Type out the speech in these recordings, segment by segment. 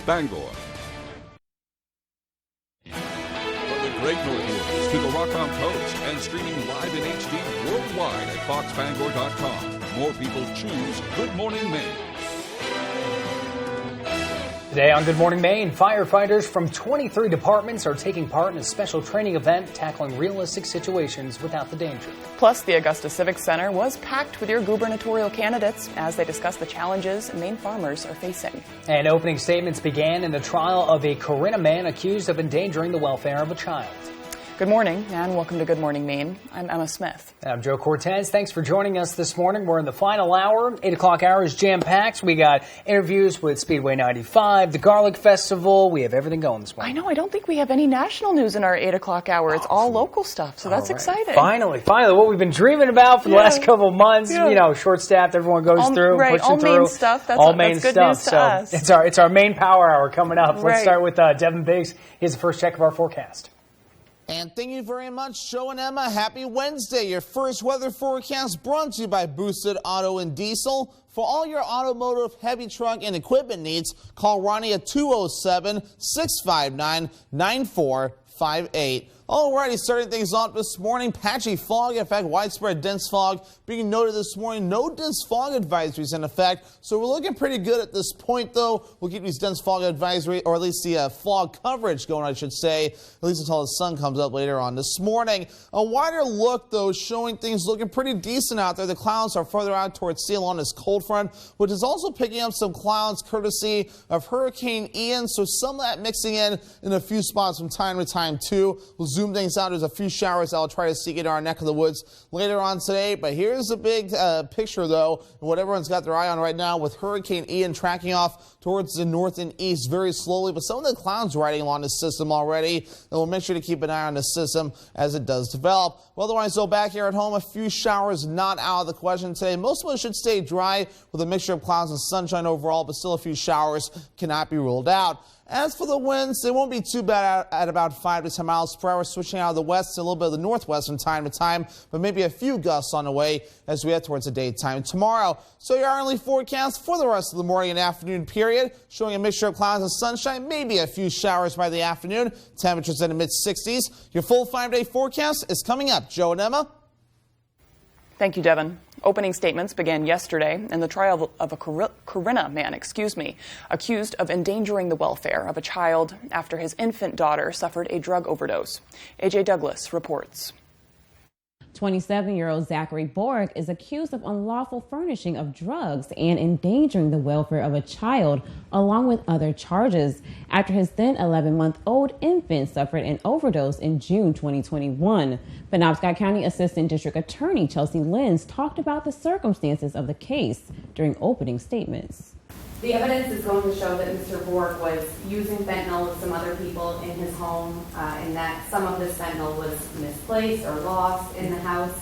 Bangor. From the Great Northwoods to the Rockland Coast and streaming live in HD worldwide at foxbangor.com. More people choose Good Morning Maine. Today on Good Morning Maine, firefighters from 23 departments are taking part in a special training event tackling realistic situations without the danger. Plus, the Augusta Civic Center was packed with your gubernatorial candidates as they discuss the challenges Maine farmers are facing. And opening statements began in the trial of a Corinna man accused of endangering the welfare of a child. Good morning and welcome to Good Morning Maine. I'm Emma Smith. And I'm Joe Cortez. Thanks for joining us this morning. We're in the final hour. 8 o'clock hour is jam-packed. We got interviews with Speedway 95, the Garlic Festival. We have everything going this morning. I know. I don't think we have any national news in our 8 o'clock hour. It's all local stuff, so that's exciting. Finally, what we've been dreaming about for the last couple of months. You know, short-staffed, everyone goes through, right, pushing through. All Maine stuff. That's good news to us. It's our main power hour coming up. Let's start with Devin Biggs. Here's the first check of our forecast. And thank you very much, Joe and Emma. Happy Wednesday. Your first weather forecast brought to you by Boosted Auto and Diesel. For all your automotive, heavy truck, and equipment needs, call Ronnie at 207-659-9458. Alrighty, starting things off this morning, patchy fog, in fact, widespread dense fog being noted this morning. No dense fog advisories in effect, so we're looking pretty good at this point, though. We'll keep these dense fog advisory, or at least the fog coverage going, I should say, at least until the sun comes up later on this morning. A wider look, though, showing things looking pretty decent out there. The clouds are further out towards sea along this cold front, which is also picking up some clouds courtesy of Hurricane Ian, so some of that mixing in a few spots from time to time, too. We'll zoom things out. There's a few showers that I'll try to seek in our neck of the woods later on today. But here's the big picture, though, and what everyone's got their eye on right now with Hurricane Ian tracking off towards the north and east very slowly. But some of the clouds riding along the system already, and we'll make sure to keep an eye on the system as it does develop. Well, otherwise, though, back here at home, a few showers not out of the question today. Most of us should stay dry with a mixture of clouds and sunshine overall, but still a few showers cannot be ruled out. As for the winds, they won't be too bad at about 5 to 10 miles per hour, switching out of the west to a little bit of the northwest from time to time, but maybe a few gusts on the way as we head towards the daytime tomorrow. So your hourly forecast for the rest of the morning and afternoon period, showing a mixture of clouds and sunshine, maybe a few showers by the afternoon, temperatures in the mid-60s. Your full 5-day forecast is coming up. Joe and Emma. Thank you, Devin. Opening statements began yesterday in the trial of a Corinna man, accused of endangering the welfare of a child after his infant daughter suffered a drug overdose. AJ Douglas reports. 27-year-old Zachary Borg is accused of unlawful furnishing of drugs and endangering the welfare of a child, along with other charges, after his then 11-month-old infant suffered an overdose in June 2021. Penobscot County Assistant District Attorney Chelsea Lenz talked about the circumstances of the case during opening statements. The evidence is going to show that Mr. Borg was using fentanyl with some other people in his home, and that some of this fentanyl was misplaced or lost in the house,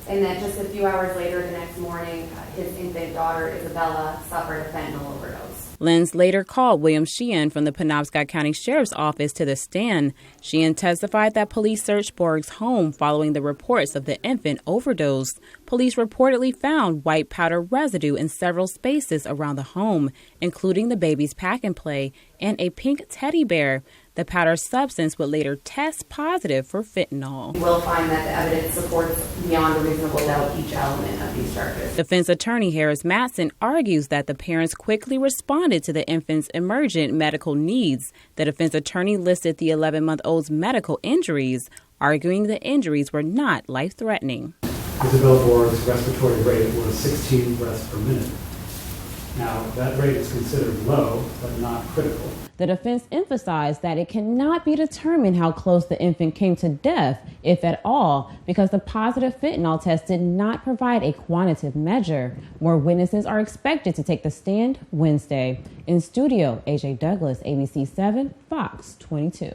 and that just a few hours later the next morning, his infant daughter, Isabella, suffered a fentanyl overdose. Lenz later called William Sheehan from the Penobscot County Sheriff's Office to the stand. Sheehan testified that police searched Borg's home following the reports of the infant overdose. Police reportedly found white powder residue in several spaces around the home, including the baby's pack-and-play and a pink teddy bear. The powder substance would later test positive for fentanyl. We'll find that the evidence supports beyond a reasonable doubt each element of these charges. Defense attorney Harris Matson argues that the parents quickly responded to the infant's emergent medical needs. The defense attorney listed the 11-month-old's medical injuries, arguing the injuries were not life-threatening. Isabella Borg's respiratory rate was 16 breaths per minute. Now, that rate is considered low, but not critical. The defense emphasized that it cannot be determined how close the infant came to death, if at all, because the positive fentanyl test did not provide a quantitative measure. More witnesses are expected to take the stand Wednesday. In studio, AJ Douglas, ABC 7, Fox 22.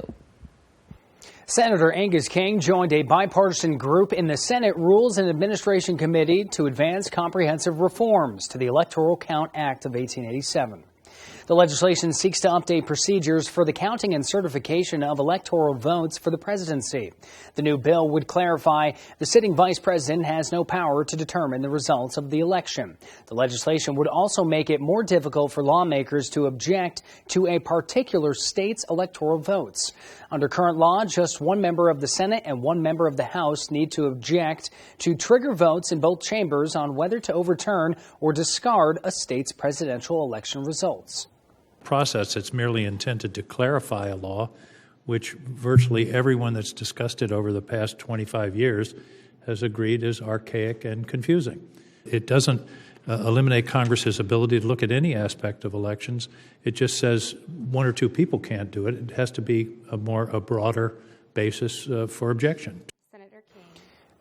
Senator Angus King joined a bipartisan group in the Senate Rules and Administration Committee to advance comprehensive reforms to the Electoral Count Act of 1887. The legislation seeks to update procedures for the counting and certification of electoral votes for the presidency. The new bill would clarify the sitting vice president has no power to determine the results of the election. The legislation would also make it more difficult for lawmakers to object to a particular state's electoral votes. Under current law, just one member of the Senate and one member of the House need to object to trigger votes in both chambers on whether to overturn or discard a state's presidential election results. Process that's merely intended to clarify a law, which virtually everyone that's discussed it over the past 25 years has agreed is archaic and confusing. It doesn't eliminate Congress's ability to look at any aspect of elections. It just says one or two people can't do it. It has to be a broader basis for objection.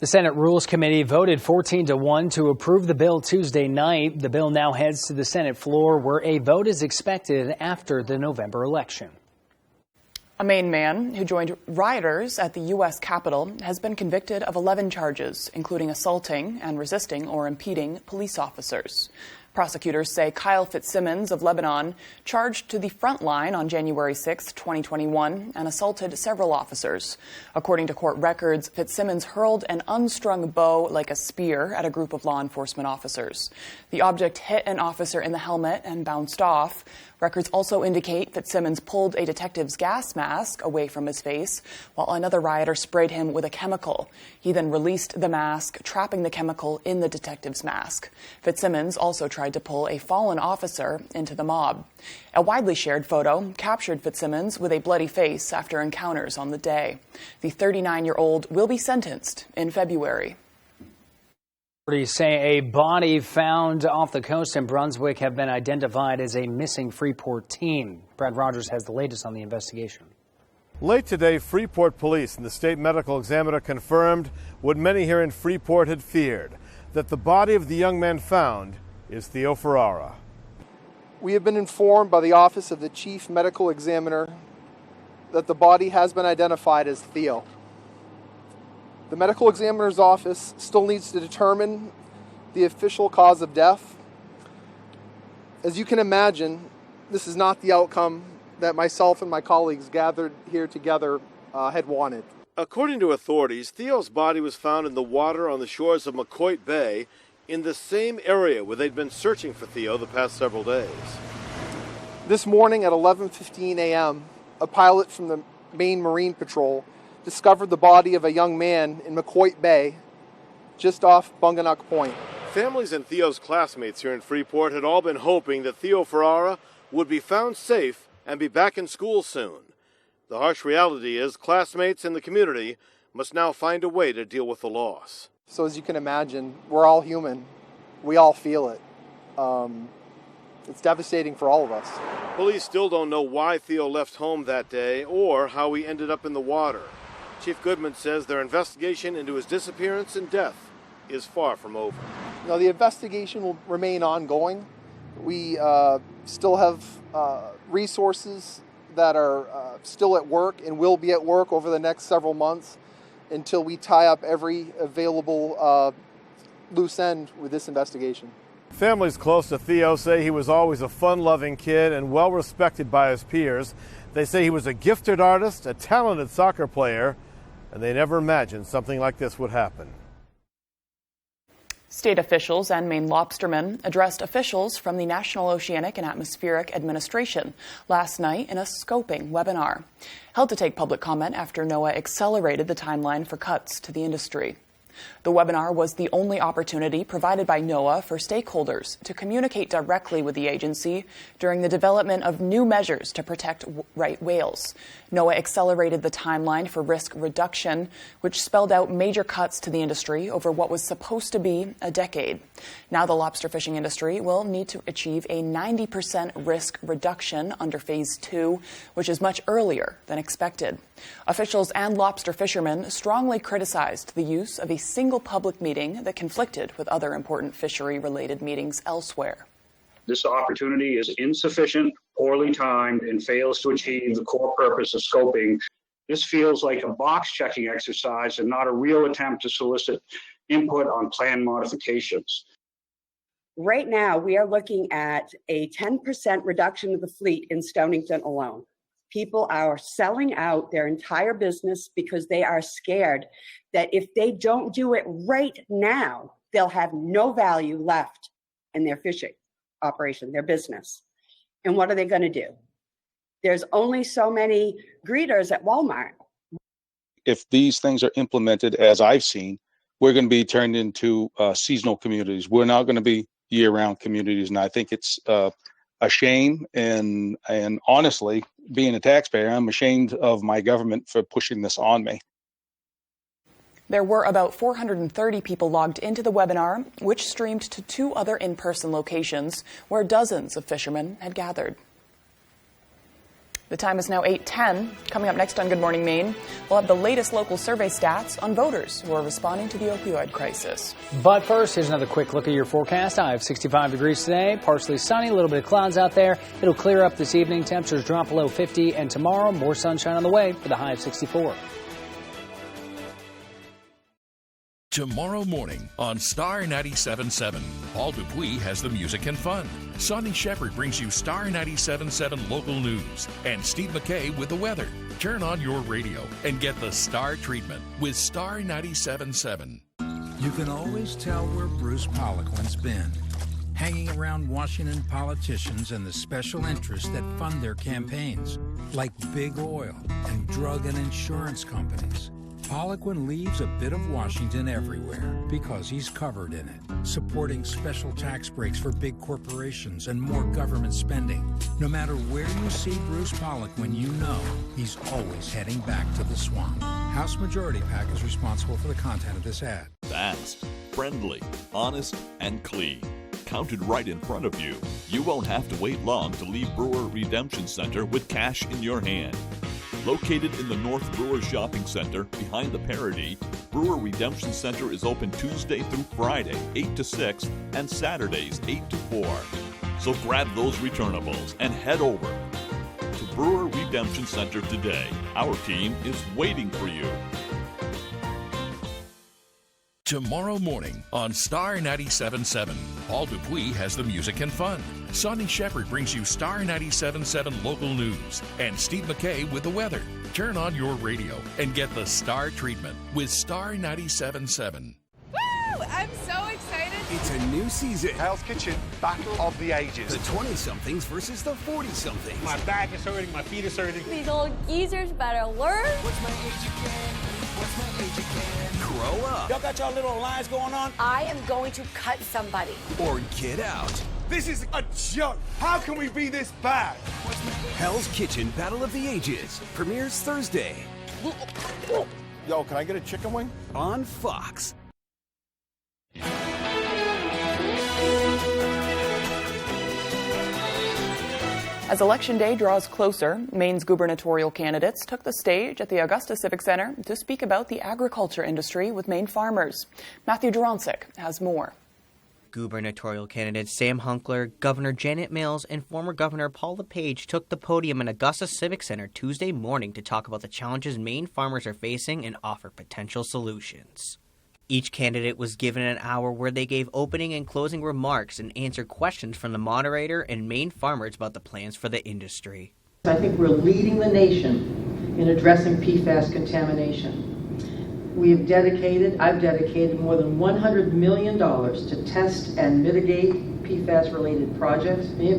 The Senate Rules Committee voted 14-1 to approve the bill Tuesday night. The bill now heads to the Senate floor, where a vote is expected after the November election. A Maine man who joined rioters at the U.S. Capitol has been convicted of 11 charges, including assaulting and resisting or impeding police officers. Prosecutors say Kyle Fitzsimmons of Lebanon charged to the front line on January 6, 2021, and assaulted several officers. According to court records, Fitzsimmons hurled an unstrung bow like a spear at a group of law enforcement officers. The object hit an officer in the helmet and bounced off. Records also indicate Fitzsimmons pulled a detective's gas mask away from his face, while another rioter sprayed him with a chemical. He then released the mask, trapping the chemical in the detective's mask. Fitzsimmons also tried to pull a fallen officer into the mob. A widely shared photo captured Fitzsimmons with a bloody face after encounters on the day. The 39-year-old will be sentenced in February. Authorities say a body found off the coast in Brunswick have been identified as a missing Freeport teen. Brad Rogers has the latest on the investigation. Late today, Freeport police and the state medical examiner confirmed what many here in Freeport had feared, that the body of the young man found is Theo Ferrara. We have been informed by the Office of the Chief Medical Examiner that the body has been identified as Theo. The medical examiner's office still needs to determine the official cause of death. As you can imagine, this is not the outcome that myself and my colleagues gathered here together had wanted. According to authorities, Theo's body was found in the water on the shores of McCoy Bay in the same area where they'd been searching for Theo the past several days. This morning at 11:15 a.m., a pilot from the Maine Marine Patrol discovered the body of a young man in McCoy Bay, just off Bunganuk Point. Families and Theo's classmates here in Freeport had all been hoping that Theo Ferrara would be found safe and be back in school soon. The harsh reality is classmates and the community must now find a way to deal with the loss. So as you can imagine, we're all human. We all feel it. It's devastating for all of us. Police still don't know why Theo left home that day or how he ended up in the water. Chief Goodman says their investigation into his disappearance and death is far from over. Now, the investigation will remain ongoing. We still have resources that are still at work and will be at work over the next several months until we tie up every available loose end with this investigation. Families close to Theo say he was always a fun-loving kid and well-respected by his peers. They say he was a gifted artist, a talented soccer player, and they never imagined something like this would happen. State officials and Maine lobstermen addressed officials from the National Oceanic and Atmospheric Administration last night in a scoping webinar, held to take public comment after NOAA accelerated the timeline for cuts to the industry. The webinar was the only opportunity provided by NOAA for stakeholders to communicate directly with the agency during the development of new measures to protect right whales. NOAA accelerated the timeline for risk reduction, which spelled out major cuts to the industry over what was supposed to be a decade. Now the lobster fishing industry will need to achieve a 90% risk reduction under Phase 2, which is much earlier than expected. Officials and lobster fishermen strongly criticized the use of a single public meeting that conflicted with other important fishery-related meetings elsewhere. This opportunity is insufficient, poorly timed, and fails to achieve the core purpose of scoping. This feels like a box-checking exercise and not a real attempt to solicit input on plan modifications. Right now, we are looking at a 10% reduction of the fleet in Stonington alone. People are selling out their entire business because they are scared that if they don't do it right now, they'll have no value left in their fishing operation, their business. And what are they going to do? There's only so many greeters at Walmart. If these things are implemented, as I've seen, we're going to be turned into seasonal communities. We're not going to be year-round communities, and I think it's a shame. And honestly, being a taxpayer, I'm ashamed of my government for pushing this on me. There were about 430 people logged into the webinar, which streamed to 2 other in-person locations where dozens of fishermen had gathered. The time is now 8:10. Coming up next on Good Morning Maine, we'll have the latest local survey stats on voters who are responding to the opioid crisis. But first, here's another quick look at your forecast. I have 65 degrees today, partially sunny, a little bit of clouds out there. It'll clear up this evening. Temperatures drop below 50, and tomorrow, more sunshine on the way with a high of 64. Tomorrow morning on Star 97.7, Paul Dupuis has the music and fun. Sonny Shepard brings you Star 97.7 local news. And Steve McKay with the weather. Turn on your radio and get the Star treatment with Star 97.7. You can always tell where Bruce Poliquin's been. Hanging around Washington politicians and the special interests that fund their campaigns, like big oil and drug and insurance companies. Poliquin leaves a bit of Washington everywhere because he's covered in it, supporting special tax breaks for big corporations and more government spending. No matter where you see Bruce Poliquin, you know he's always heading back to the swamp. House Majority PAC is responsible for the content of this ad. Fast, friendly, honest, and clean. Counted right in front of you. You won't have to wait long to leave Brewer Redemption Center with cash in your hand. Located in the North Brewer Shopping Center behind the Parody, Brewer Redemption Center is open Tuesday through Friday, 8 to 6, and Saturdays, 8 to 4. So grab those returnables and head over to Brewer Redemption Center today. Our team is waiting for you. Tomorrow morning on Star 97.7, Paul Dupuis has the music and fun. Sonny Shepard brings you Star 97.7 local news. And Steve McKay with the weather. Turn on your radio and get the Star treatment with Star 97.7. Woo! I'm so excited. It's a new season. Hell's Kitchen, Battle of the Ages. The 20-somethings versus the 40-somethings. My back is hurting, my feet is hurting. These old geezers better learn. What's my age again? What's my age again? Grow up. Y'all got y'all little alliance going on? I am going to cut somebody. Or get out. This is a joke. How can we be this bad? Hell's Kitchen Battle of the Ages premieres Thursday. Yo, can I get a chicken wing? On Fox. As Election Day draws closer, Maine's gubernatorial candidates took the stage at the Augusta Civic Center to speak about the agriculture industry with Maine farmers. Matthew Duronsik has more. Gubernatorial candidates Sam Hunkler, Governor Janet Mills, and former Governor Paul LePage took the podium in Augusta Civic Center Tuesday morning to talk about the challenges Maine farmers are facing and offer potential solutions. Each candidate was given an hour where they gave opening and closing remarks and answered questions from the moderator and Maine farmers about the plans for the industry. I think we're leading the nation in addressing PFAS contamination. I've dedicated more than $100 million to test and mitigate PFAS-related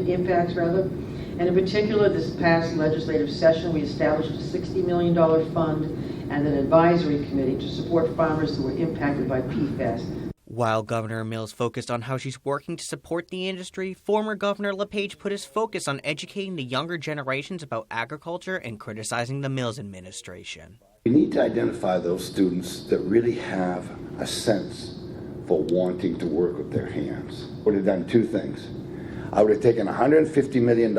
impacts. And in particular, this past legislative session, we established a $60 million fund and an advisory committee to support farmers who were impacted by PFAS. While Governor Mills focused on how she's working to support the industry, former Governor LePage put his focus on educating the younger generations about agriculture and criticizing the Mills administration. We need to identify those students that really have a sense for wanting to work with their hands. I would have done two things. I would have taken $150 million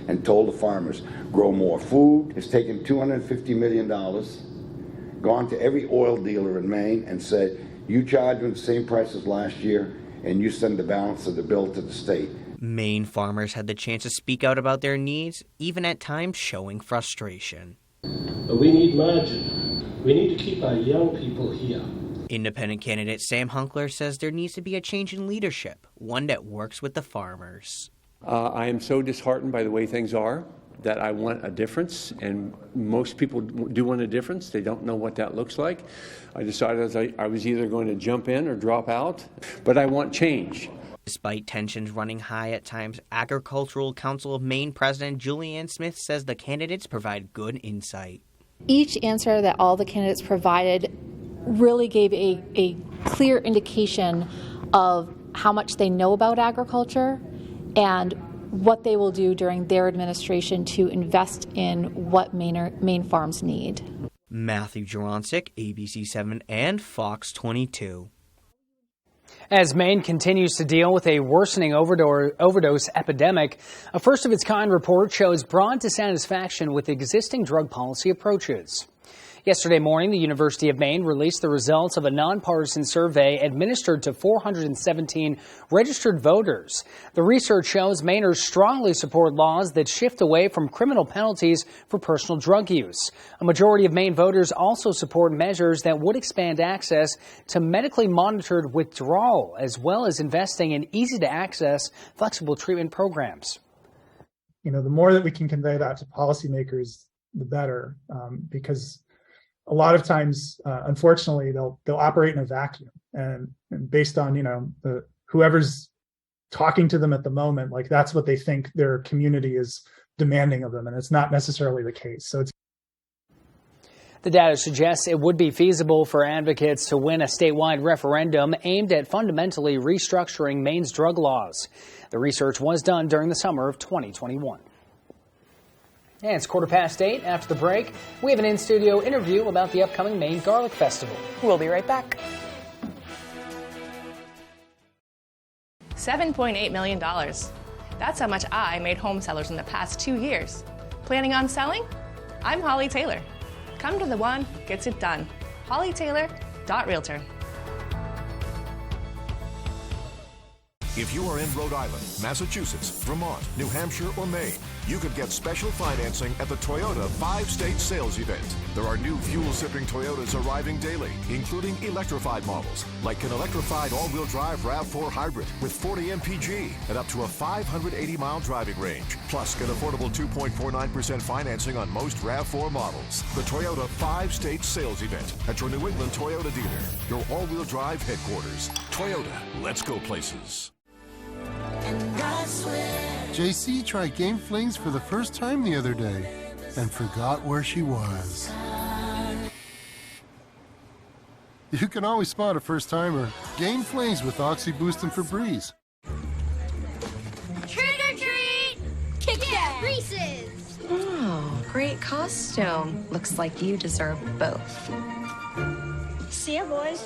and told the farmers, grow more food. It's taken $250 million, gone to every oil dealer in Maine and said, you charge them the same price as last year, and you send the balance of the bill to the state. Maine farmers had the chance to speak out about their needs, even at times showing frustration. We need margin. We need to keep our young people here. Independent candidate Sam Hunkler says there needs to be a change in leadership, one that works with the farmers. I am so disheartened by the way things are that I want a difference, and most people do want a difference. They don't know what that looks like. I decided I was either going to jump in or drop out, but I want change. Despite tensions running high at times, Agricultural Council of Maine President Julianne Smith says the candidates provide good insight. Each answer that all the candidates provided really gave a clear indication of how much they know about agriculture and what they will do during their administration to invest in what Maine farms need. Matthew Juronsik, ABC7 and Fox 22. As Maine continues to deal with a worsening overdose epidemic, a first-of-its-kind report shows broad dissatisfaction with existing drug policy approaches. Yesterday morning, the University of Maine released the results of a nonpartisan survey administered to 417 registered voters. The research shows Mainers strongly support laws that shift away from criminal penalties for personal drug use. A majority of Maine voters also support measures that would expand access to medically monitored withdrawal, as well as investing in easy-to-access, flexible treatment programs. The more that we can convey that to policymakers, the better, because a lot of times, unfortunately, they'll operate in a vacuum, and based on whoever's talking to them at the moment, like that's what they think their community is demanding of them, and it's not necessarily the case. So the data suggests it would be feasible for advocates to win a statewide referendum aimed at fundamentally restructuring Maine's drug laws. The research was done during the summer of 2021. And it's 8:15. After the break, we have an in-studio interview about the upcoming Maine Garlic Festival. We'll be right back. $7.8 million. That's how much I made home sellers in the past 2 years. Planning on selling? I'm Holly Taylor. Come to the one who gets it done. HollyTaylor.Realtor. If you are in Rhode Island, Massachusetts, Vermont, New Hampshire, or Maine, you could get special financing at the Toyota 5-State Sales Event. There are new fuel-sipping Toyotas arriving daily, including electrified models, like an electrified all-wheel drive RAV4 hybrid with 40 mpg and up to a 580-mile driving range. Plus, get affordable 2.49% financing on most RAV4 models. The Toyota 5-State Sales Event at your New England Toyota dealer, your all-wheel drive headquarters. Toyota, let's go places. JC tried Game Flings for the first time the other day and forgot where she was. You can always spot a first-timer. Game Flings with Oxy Boost and Febreze. Trick or treat! Kit Kat Reese's! Oh, great costume. Looks like you deserve both. See ya, boys.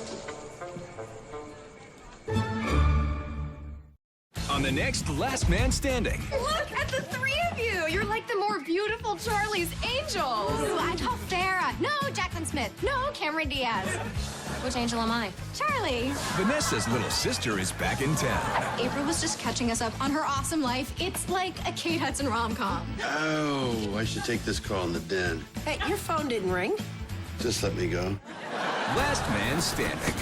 On the next Last Man Standing. Look at the three of you! You're like the more beautiful Charlie's Angels! Ooh, I told Farrah. No, Jacqueline Smith. No, Cameron Diaz. Which angel am I? Charlie. Vanessa's little sister is back in town. April was just catching us up on her awesome life. It's like a Kate Hudson rom-com. Oh, I should take this call in the den. Hey, your phone didn't ring. Just let me go. Last Man Standing.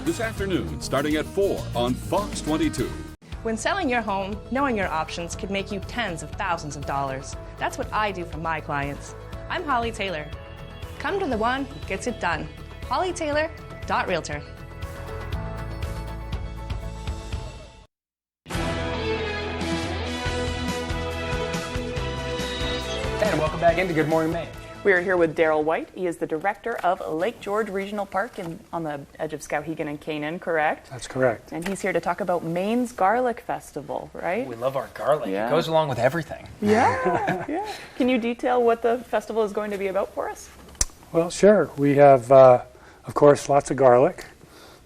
This afternoon, starting at 4 on Fox 22. When selling your home, knowing your options could make you tens of thousands of dollars. That's what I do for my clients. I'm Holly Taylor. Come to the one who gets it done. HollyTaylor.Realtor. And welcome back into Good Morning Maine. We are here with Daryl White. He is the director of Lake George Regional Park on the edge of Skowhegan and Canaan, correct? That's correct. And he's here to talk about Maine's Garlic Festival, right? We love our garlic. Yeah. It goes along with everything. Yeah, yeah. Can you detail what the festival is going to be about for us? Well, sure. We have, of course, lots of garlic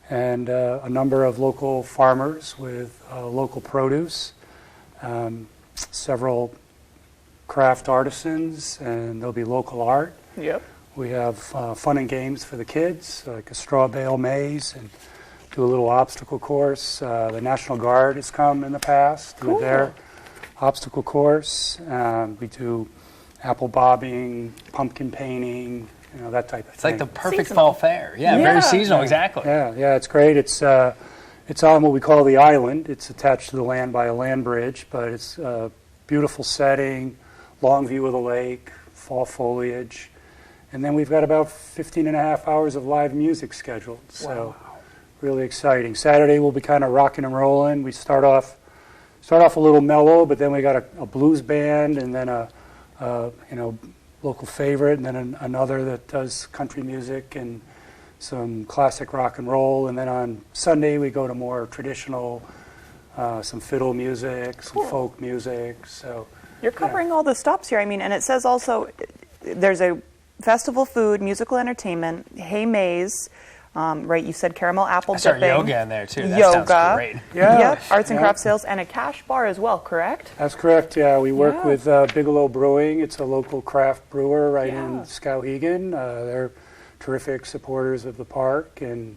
and a number of local farmers with local produce, several craft artisans, and there'll be local art. Yep. We have fun and games for the kids, like a straw bale maze, and do a little obstacle course. The National Guard has come in the past with their obstacle course. We do apple bobbing, pumpkin painting, that type of It's thing. like the perfect fall fair. Yeah, very seasonal, exactly. Yeah, it's great. It's on what we call the island. It's attached to the land by a land bridge, but it's a beautiful setting, long view of the lake, fall foliage. And then we've got about 15 and a half hours of live music scheduled. So really exciting. Saturday we'll be kind of rocking and rolling. We start off a little mellow, but then we got a blues band, and then a local favorite, and then another that does country music and some classic rock and roll. And then on Sunday we go to more traditional, some fiddle music, some folk music. So you're covering all the stops here. I mean, and it says also there's a festival food, musical entertainment, hay maze. Right, you said caramel apple dipping. Yoga in there too. That yoga. Sounds great. Yep, arts and craft sales, and a cash bar as well, correct? That's correct, yeah. We work with Bigelow Brewing. It's a local craft brewer right in Skowhegan. They're terrific supporters of the park. And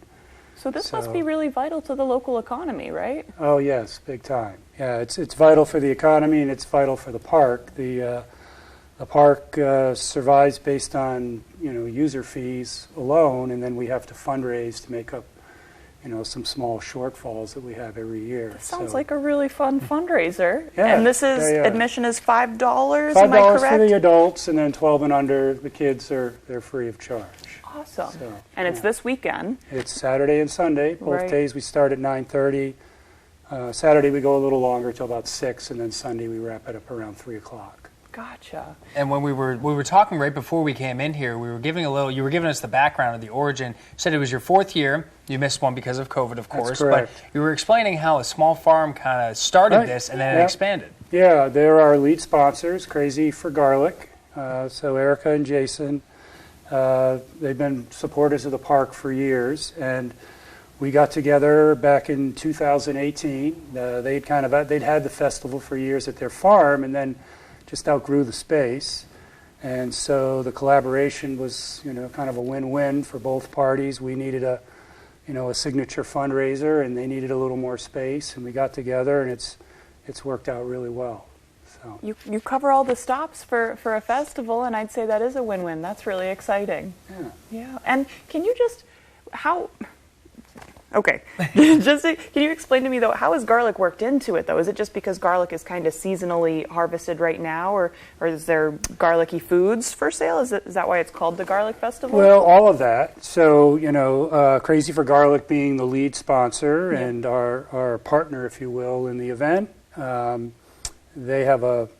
so this must be really vital to the local economy, right? Oh, yes, big time. Yeah, it's vital for the economy, and it's vital for the park. The park survives based on user fees alone, and then we have to fundraise to make up some small shortfalls that we have every year. This sounds like a really fun fundraiser. Yeah, and this is admission is $5. $5 am I correct? for the adults, and then 12 and under, the kids they're free of charge. Awesome. And it's this weekend. It's Saturday and Sunday. Both days we start at 9:30. Saturday we go a little longer till about 6, and then Sunday we wrap it up around 3 o'clock. Gotcha. And when we were talking right before we came in here, you were giving us the background of the origin. You said it was your 4th year. You missed one because of COVID, of course. That's correct. But you were explaining how a small farm kind of started this and then it expanded. Yeah, they're our lead sponsors, Crazy for Garlic. So Erica and Jason, they've been supporters of the park for years, and we got together back in 2018. They'd had the festival for years at their farm, and then just outgrew the space, and so the collaboration was, kind of a win-win for both parties. We needed a signature fundraiser, and they needed a little more space, and we got together, and it's worked out really well. So you cover all the stops for a festival, and I'd say that is a win-win. That's really exciting. Yeah. And can you just Okay. Can you explain to me, though, how is garlic worked into it, though? Is it just because garlic is kind of seasonally harvested right now, or is there garlicky foods for sale? Is that why it's called the Garlic Festival? Well, all of that. So, Crazy for Garlic being the lead sponsor and our partner, if you will, in the event. They have a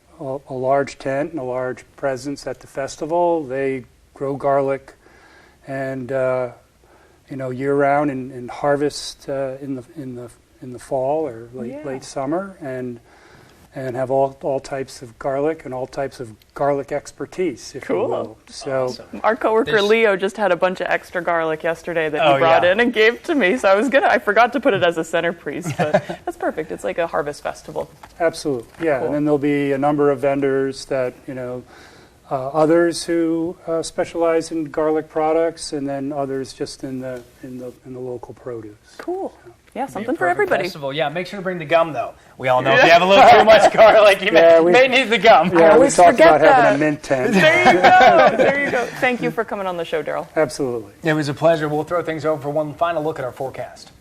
large tent and a large presence at the festival. They grow garlic and year round and harvest in the fall or late summer, and have all types of garlic and all types of garlic expertise, if you will. So awesome. Our coworker Leo just had a bunch of extra garlic yesterday that he brought in and gave to me. So I forgot to put it as a centerpiece, but that's perfect. It's like a harvest festival. Absolutely, yeah. Cool. And then there'll be a number of vendors that others who specialize in garlic products, and then others just in the local produce. Cool. Yeah, something for everybody. Festival. Yeah, make sure to bring the gum, though. We all know if you have a little too much garlic, you may need the gum. Yeah, I always we talked forget about having a mint tent. There you go. There you go. Thank you for coming on the show, Daryl. Absolutely. It was a pleasure. We'll throw things over for one final look at our forecast.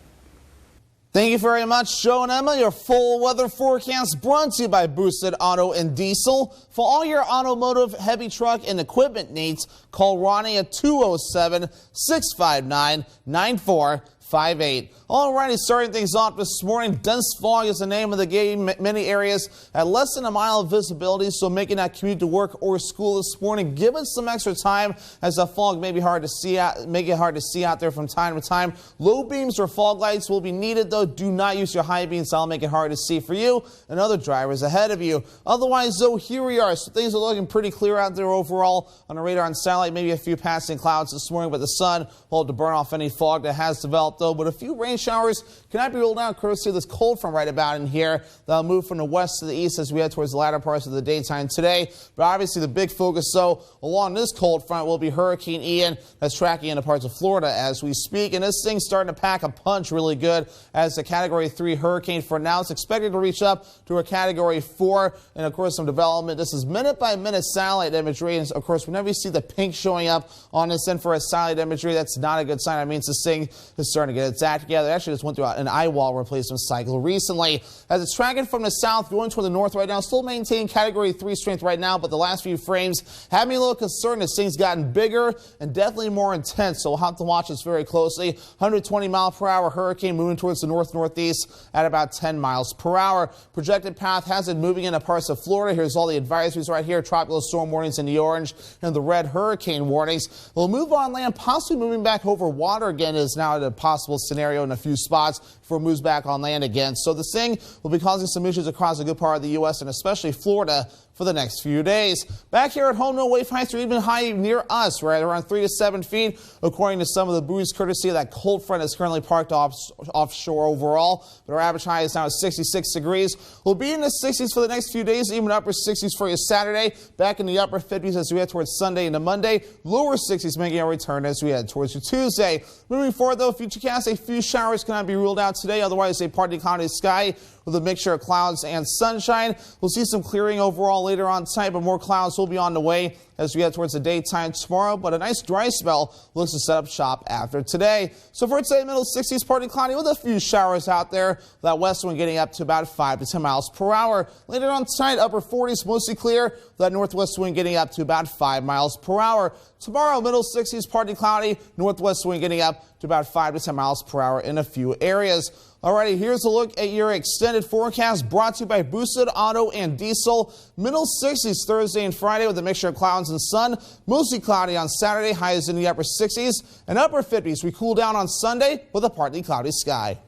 Thank you very much, Joe and Emma. Your full weather forecast brought to you by Boosted Auto and Diesel. For all your automotive, heavy truck, and equipment needs, call Ronnie at 207-659-9458. Alrighty, starting things off this morning, dense fog is the name of the game. Many areas at less than a mile of visibility, so making that commute to work or school this morning, give it some extra time as the fog may be hard to see out, make it hard to see out there from time to time. Low beams or fog lights will be needed, though. Do not use your high beams. That'll make it hard to see for you and other drivers ahead of you. Otherwise, though, here we are. So things are looking pretty clear out there overall on the radar and satellite. Maybe a few passing clouds this morning, but the sun will have to burn off any fog that has developed help, though, but a few rain showers cannot be ruled out courtesy of this cold front right about in here. That'll move from the west to the east as we head towards the latter parts of the daytime today. But obviously the big focus, though, along this cold front will be Hurricane Ian that's tracking into parts of Florida as we speak. And this thing's starting to pack a punch really good as a Category 3 hurricane. For now, it's expected to reach up to a Category 4. And, of course, some development. This is minute-by-minute satellite imagery. And, of course, whenever you see the pink showing up on this infrared satellite imagery, that's not a good sign. That means this thing is starting to get its act together. It actually just went through an eyewall replacement cycle recently. As it's tracking from the south, going toward the north right now, still maintaining Category 3 strength right now, but the last few frames have me a little concerned. This thing's gotten bigger and definitely more intense, so we'll have to watch this very closely. 120-mile-per-hour hurricane moving towards the north-northeast at about 10 miles per hour. Projected path has it moving into parts of Florida. Here's all the advisories right here. Tropical storm warnings in the orange and the red hurricane warnings. We'll move on land, possibly moving back over water again is now a possible scenario in a few spots before it moves back on land again. So this thing will be causing some issues across a good part of the U.S. and especially Florida for the next few days. Back here at home, no wave heights are even high near us, right around 3 to 7 feet, according to some of the buoys, courtesy of that cold front that's currently parked offshore overall. But our average high is now at 66 degrees. We'll be in the 60s for the next few days, even upper 60s for you Saturday, back in the upper 50s as we head towards Sunday into Monday, lower 60s making a return as we head towards Tuesday. Moving forward, though, futurecast, a few showers cannot be ruled out today, otherwise a partly cloudy sky with a mixture of clouds and sunshine. We'll see some clearing overall later on tonight, but more clouds will be on the way as we head towards the daytime tomorrow. But a nice dry spell looks to set up shop after today. So for today, middle 60s, partly cloudy with a few showers out there. That west wind getting up to about 5 to 10 miles per hour. Later on tonight, upper 40s, mostly clear. That northwest wind getting up to about 5 miles per hour. Tomorrow, middle 60s, partly cloudy. Northwest wind getting up to about 5 to 10 miles per hour in a few areas. Alrighty, here's a look at your extended forecast brought to you by Boosted Auto and Diesel. Middle 60s Thursday and Friday with a mixture of clouds and sun. Mostly cloudy on Saturday, highs in the upper 60s and upper 50s. We cool down on Sunday with a partly cloudy sky.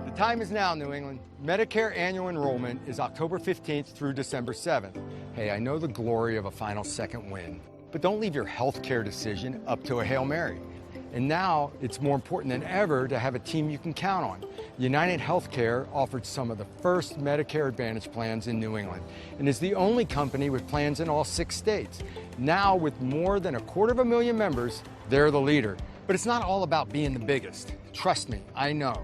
The time is now, New England. Medicare annual enrollment is October 15th through December 7th. Hey, I know the glory of a final second win, but don't leave your health care decision up to a Hail Mary. And now it's more important than ever to have a team you can count on. United Healthcare offered some of the first Medicare Advantage plans in New England and is the only company with plans in all 6 states. Now, with more than 250,000 members, they're the leader. But it's not all about being the biggest. Trust me, I know.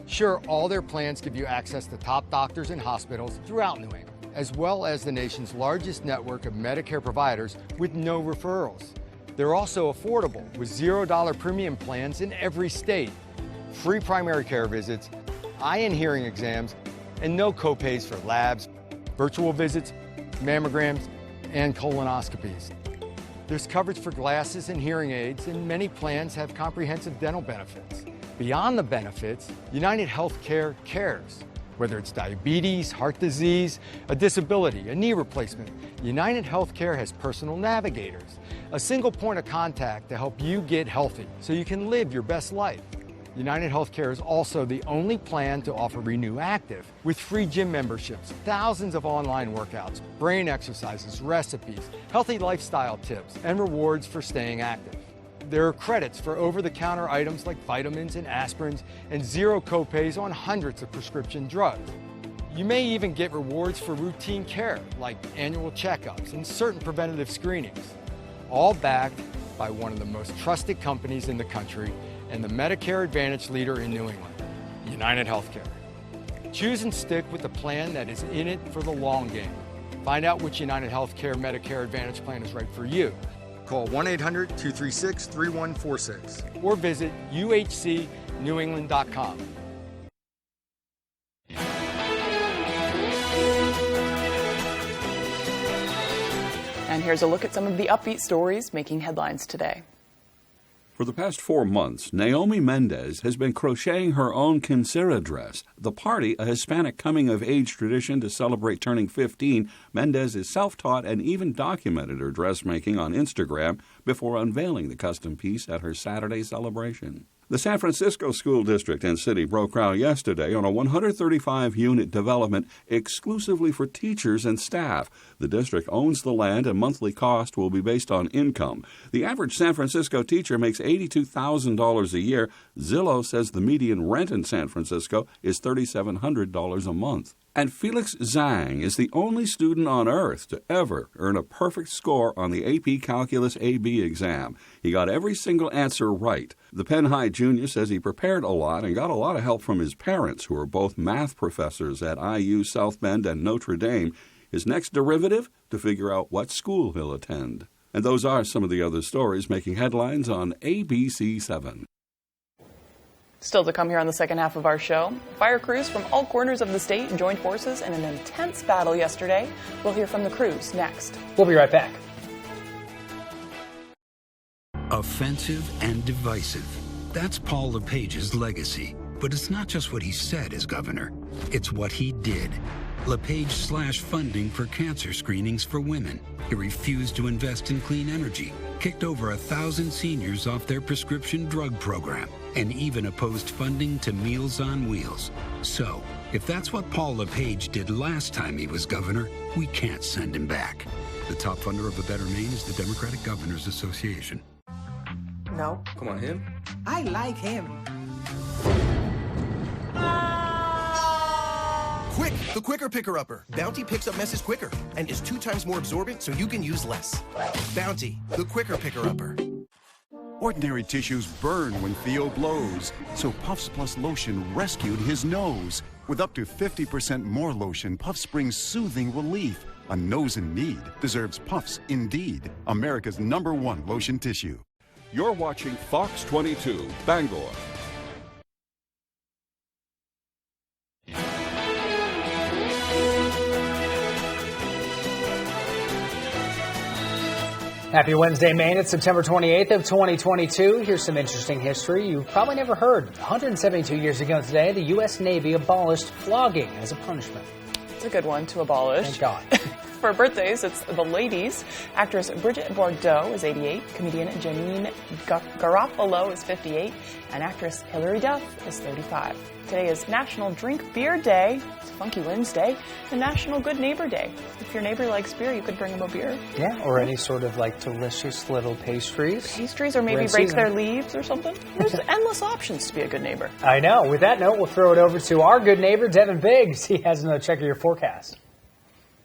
Sure, all their plans give you access to top doctors and hospitals throughout New England, as well as the nation's largest network of Medicare providers with no referrals. They're also affordable with $0 premium plans in every state, free primary care visits, eye and hearing exams, and no copays for labs, virtual visits, mammograms, and colonoscopies. There's coverage for glasses and hearing aids, and many plans have comprehensive dental benefits. Beyond the benefits, United Healthcare cares. Whether it's diabetes, heart disease, a disability, a knee replacement, United Healthcare has personal navigators, a single point of contact to help you get healthy so you can live your best life. United Healthcare is also the only plan to offer Renew Active with free gym memberships, thousands of online workouts, brain exercises, recipes, healthy lifestyle tips, and rewards for staying active. There are credits for over-the-counter items like vitamins and aspirins and zero copays on hundreds of prescription drugs. You may even get rewards for routine care like annual checkups and certain preventative screenings, all backed by one of the most trusted companies in the country and the Medicare Advantage leader in New England, United Healthcare. Choose and stick with the plan that is in it for the long game. Find out which United Healthcare Medicare Advantage plan is right for you. Call 1-800-236-3146 or visit uhcnewengland.com. And here's a look at some of the upbeat stories making headlines today. For the past 4 months, Naomi Mendez has been crocheting her own Quincera dress. The party, a Hispanic coming-of-age tradition to celebrate turning 15, Mendez is self-taught and even documented her dressmaking on Instagram before unveiling the custom piece at her Saturday celebration. The San Francisco School District and City broke ground yesterday on a 135-unit development exclusively for teachers and staff. The district owns the land and monthly cost will be based on income. The average San Francisco teacher makes $82,000 a year. Zillow says the median rent in San Francisco is $3,700 a month. And Felix Zhang is the only student on Earth to ever earn a perfect score on the AP Calculus AB exam. He got every single answer right. The Penn High junior says he prepared a lot and got a lot of help from his parents, who are both math professors at IU, South Bend, and Notre Dame. His next derivative? To figure out what school he'll attend. And those are some of the other stories making headlines on ABC 7. Still to come here on the second half of our show, fire crews from all corners of the state joined forces in an intense battle yesterday. We'll hear from the crews next. We'll be right back. Offensive and divisive. That's Paul LePage's legacy. But it's not just what he said as governor. It's what he did. LePage slashed funding for cancer screenings for women. He refused to invest in clean energy, kicked over 1,000 seniors off their prescription drug program, and even opposed funding to Meals on Wheels. So, if that's what Paul LePage did last time he was governor, we can't send him back. The top funder of a Better Maine is the Democratic Governors Association. No. Come on, him? I like him. Quick, the quicker picker-upper. Bounty picks up messes quicker and is 2 times more absorbent so you can use less. Bounty, the quicker picker-upper. Ordinary tissues burn when Theo blows, so Puffs Plus lotion rescued his nose. With up to 50% more lotion, Puffs brings soothing relief. A nose in need deserves Puffs Indeed, America's #1 lotion tissue. You're watching Fox 22, Bangor. Happy Wednesday, Maine. It's September 28th of 2022. Here's some interesting history you've probably never heard. 172 years ago today, the U.S. Navy abolished flogging as a punishment. It's a good one to abolish. Thank God. For birthdays, it's the ladies. Actress Bridget Bardot is 88, comedian Janine Garofalo is 58, and actress Hilary Duff is 35. Today is National Drink Beer Day, it's Funky Wednesday, and National Good Neighbor Day. If your neighbor likes beer, you could bring him a beer. Yeah, or any sort of like delicious little pastries. Pastries, or maybe rake their leaves or something. There's endless options to be a good neighbor. I know. With that note, we'll throw it over to our good neighbor, Devin Biggs. He has another check of your forecast.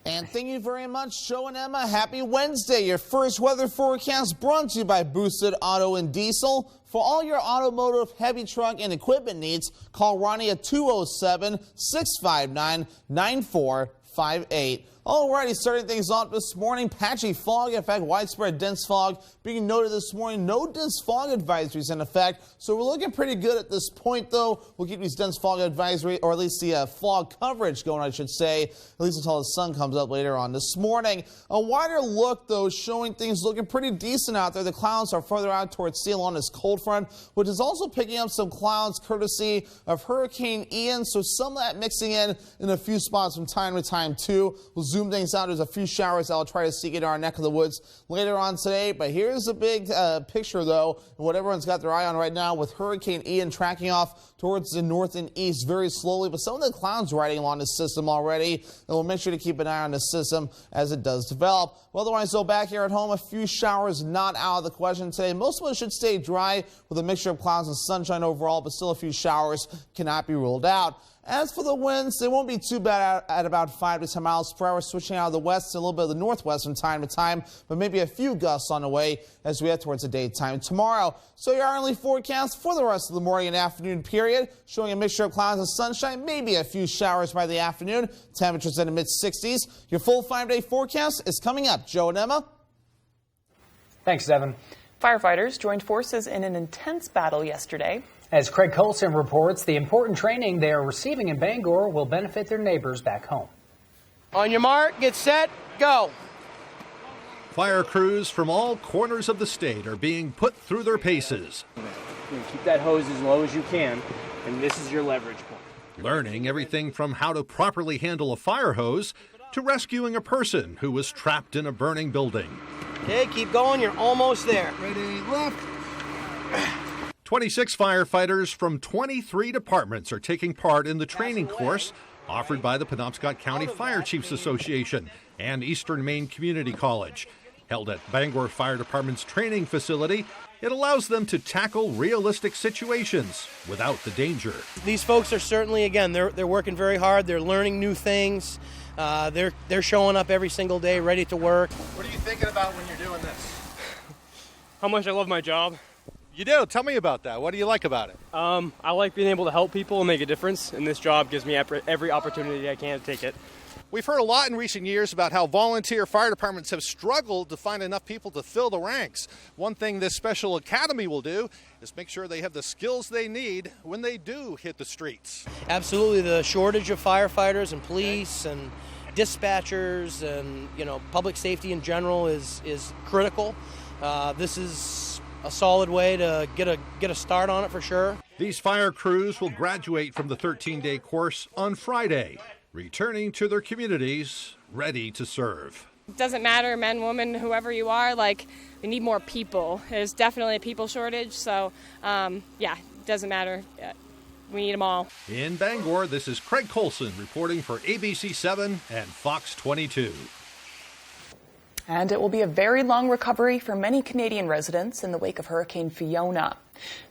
And thank you very much, Joe and Emma. Happy Wednesday. Your first weather forecast brought to you by Boosted Auto and Diesel. For all your automotive, heavy truck, and equipment needs, call Ronnie at 207-659-9458. Alrighty, starting things off this morning, patchy fog, in fact, widespread dense fog being noted this morning. No dense fog advisories in effect, so we're looking pretty good at this point, though. We'll keep these dense fog advisory, or at least the fog coverage going, I should say, at least until the sun comes up later on this morning. A wider look, though, showing things looking pretty decent out there. The clouds are further out towards sea along this cold front, which is also picking up some clouds courtesy of Hurricane Ian, so some of that mixing in a few spots from time to time, too. We'll zoom things out. There's a few showers that I'll try to seek in our neck of the woods later on today. But here's a big picture, though, and what everyone's got their eye on right now with Hurricane Ian tracking off towards the north and east very slowly. But some of the clouds riding along the system already, and we'll make sure to keep an eye on the system as it does develop. Well, otherwise, though, back here at home, a few showers not out of the question today. Most of it should stay dry with a mixture of clouds and sunshine overall, but still a few showers cannot be ruled out. As for the winds, they won't be too bad at about 5 to 10 miles per hour, switching out of the west and a little bit of the northwest from time to time, but maybe a few gusts on the way as we head towards the daytime tomorrow. So your hourly forecast for the rest of the morning and afternoon period, showing a mixture of clouds and sunshine, maybe a few showers by the afternoon, temperatures in the mid-60s. Your full 5-day forecast is coming up. Joe and Emma. Thanks, Devin. Firefighters joined forces in an intense battle yesterday. As Craig Colson reports, the important training they are receiving in Bangor will benefit their neighbors back home. On your mark, get set, go. Fire crews from all corners of the state are being put through their paces. Keep that hose as low as you can, and this is your leverage point. Learning everything from how to properly handle a fire hose to rescuing a person who was trapped in a burning building. Okay, keep going, you're almost there. Ready, left. 26 firefighters from 23 departments are taking part in the training course offered by the Penobscot County Fire Chiefs Association and Eastern Maine Community College. Held at Bangor Fire Department's training facility, it allows them to tackle realistic situations without the danger. These folks are certainly, again, they're working very hard. They're learning new things. They're showing up every single day, ready to work. What are you thinking about when you're doing this? How much I love my job. You do? Tell me about that. What do you like about it? I like being able to help people and make a difference, and this job gives me every opportunity I can to take it. We've heard a lot in recent years about how volunteer fire departments have struggled to find enough people to fill the ranks. One thing this special academy will do is make sure they have the skills they need when they do hit the streets. Absolutely, the shortage of firefighters and police and dispatchers and public safety in general is critical. This is a solid way to get a start on it for sure. These fire crews will graduate from the 13-day course on Friday, returning to their communities ready to serve. It doesn't matter, men, women, whoever you are, we need more people. There's definitely a people shortage, so it doesn't matter. We need them all. In Bangor, this is Craig Colson reporting for ABC 7 and Fox 22. And it will be a very long recovery for many Canadian residents in the wake of Hurricane Fiona.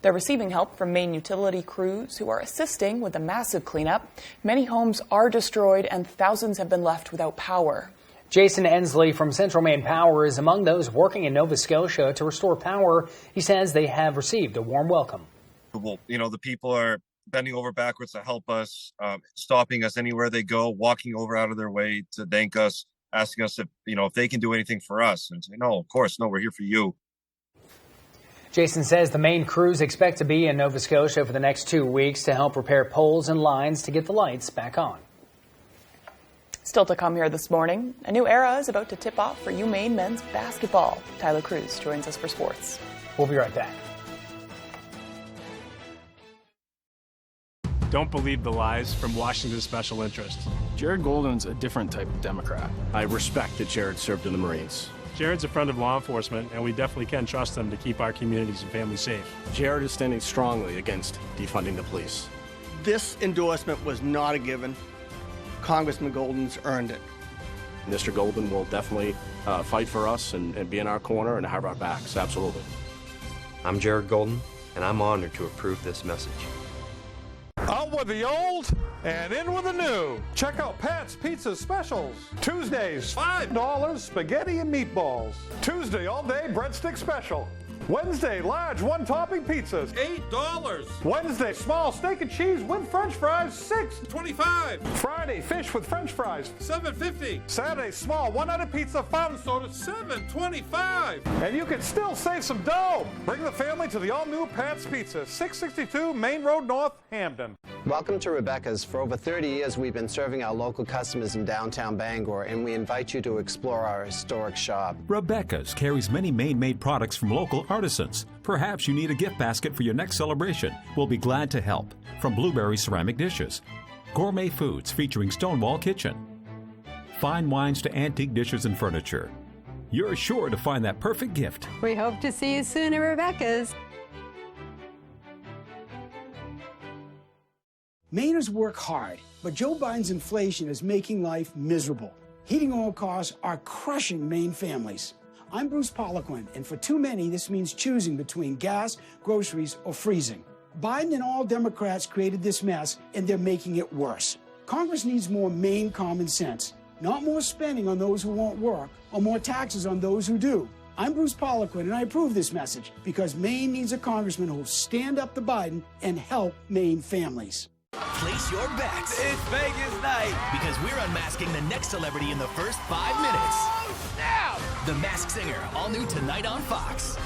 They're receiving help from Maine utility crews who are assisting with a massive cleanup. Many homes are destroyed and thousands have been left without power. Jason Ensley from Central Maine Power is among those working in Nova Scotia to restore power. He says they have received a warm welcome. Well, the people are bending over backwards to help us, stopping us anywhere they go, walking over out of their way to thank us, asking us if they can do anything for us, and say, no, of course, no, we're here for you. Jason says the Maine crews expect to be in Nova Scotia for the next 2 weeks to help repair poles and lines to get the lights back on. Still to come here this morning, a new era is about to tip off for UMaine men's basketball. Tyler Cruz joins us for sports. We'll be right back. Don't believe the lies from Washington's special interests. Jared Golden's a different type of Democrat. I respect that Jared served in the Marines. Jared's a friend of law enforcement, and we definitely can trust them to keep our communities and families safe. Jared is standing strongly against defunding the police. This endorsement was not a given. Congressman Golden's earned it. Mr. Golden will definitely fight for us and be in our corner and have our backs, absolutely. I'm Jared Golden, and I'm honored to approve this message. Out with the old and in with the new. Check out Pat's Pizza Specials. Tuesdays, $5 spaghetti and meatballs. Tuesday, all-day breadstick special. Wednesday, large one-topping pizzas, $8. Wednesday, small steak and cheese with French fries, $6.25. Friday, fish with French fries, $7.50. Saturday, small one-item pizza, fountain soda, $7.25. And you can still save some dough. Bring the family to the all-new Pat's Pizza, 662 Main Road North, Hamden. Welcome to Rebecca's. For over 30 years, we've been serving our local customers in downtown Bangor, and we invite you to explore our historic shop. Rebecca's carries many Maine-made products from local artisans. Perhaps you need a gift basket for your next celebration. We'll be glad to help. From blueberry ceramic dishes, gourmet foods featuring Stonewall Kitchen, fine wines to antique dishes and furniture. You're sure to find that perfect gift. We hope to see you soon at Rebecca's. Mainers work hard, but Joe Biden's inflation is making life miserable. Heating oil costs are crushing Maine families. I'm Bruce Poliquin, and for too many, this means choosing between gas, groceries, or freezing. Biden and all Democrats created this mess, and they're making it worse. Congress needs more Maine common sense, not more spending on those who won't work or more taxes on those who do. I'm Bruce Poliquin, and I approve this message because Maine needs a congressman who will stand up to Biden and help Maine families. Place your bets. It's Vegas night. Because we're unmasking the next celebrity in the first 5 minutes. Oh, snap! The Masked Singer, all new tonight on Fox.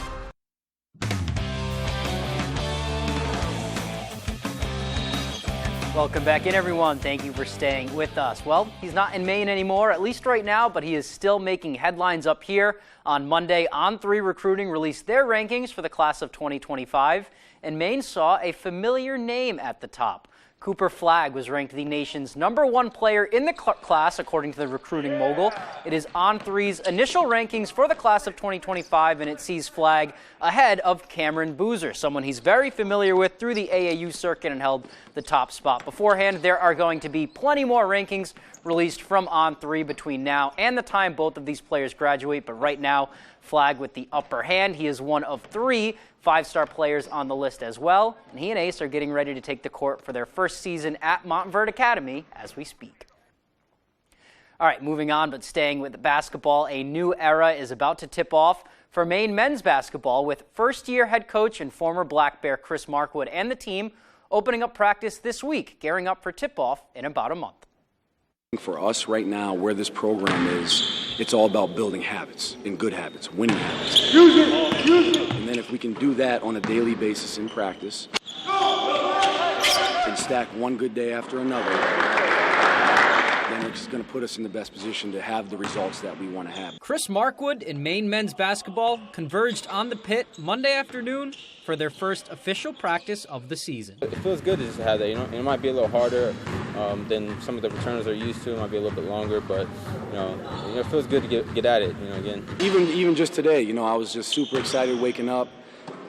Welcome back in, everyone. Thank you for staying with us. Well, he's not in Maine anymore, at least right now, but he is still making headlines up here. On Monday, On3 Recruiting released their rankings for the class of 2025, and Maine saw a familiar name at the top. Cooper Flagg was ranked the nation's #1 player in the class, according to the recruiting mogul. It is On3's initial rankings for the class of 2025, and it sees Flagg ahead of Cameron Boozer, someone he's very familiar with through the AAU circuit and held the top spot beforehand. There are going to be plenty more rankings released from On3 between now and the time both of these players graduate, but right now, Flagg with the upper hand. He is one of 3 5-star players on the list as well, and he and Ace are getting ready to take the court for their first season at Montverde Academy as we speak. All right, moving on, but staying with basketball, a new era is about to tip off for Maine men's basketball with first-year head coach and former Black Bear Chris Markwood and the team opening up practice this week, gearing up for tip-off in about a month. For us right now, where this program is, it's all about building habits and good habits, winning habits. And then if we can do that on a daily basis in practice and stack one good day after another, then it's going to put us in the best position to have the results that we want to have. Chris Markwood and Maine men's basketball converged on the pit Monday afternoon for their first official practice of the season. It feels good to just have that, and it might be a little harder than some of the returners are used to. It might be a little bit longer, but it feels good to get at it, again. Even just today, I was just super excited waking up,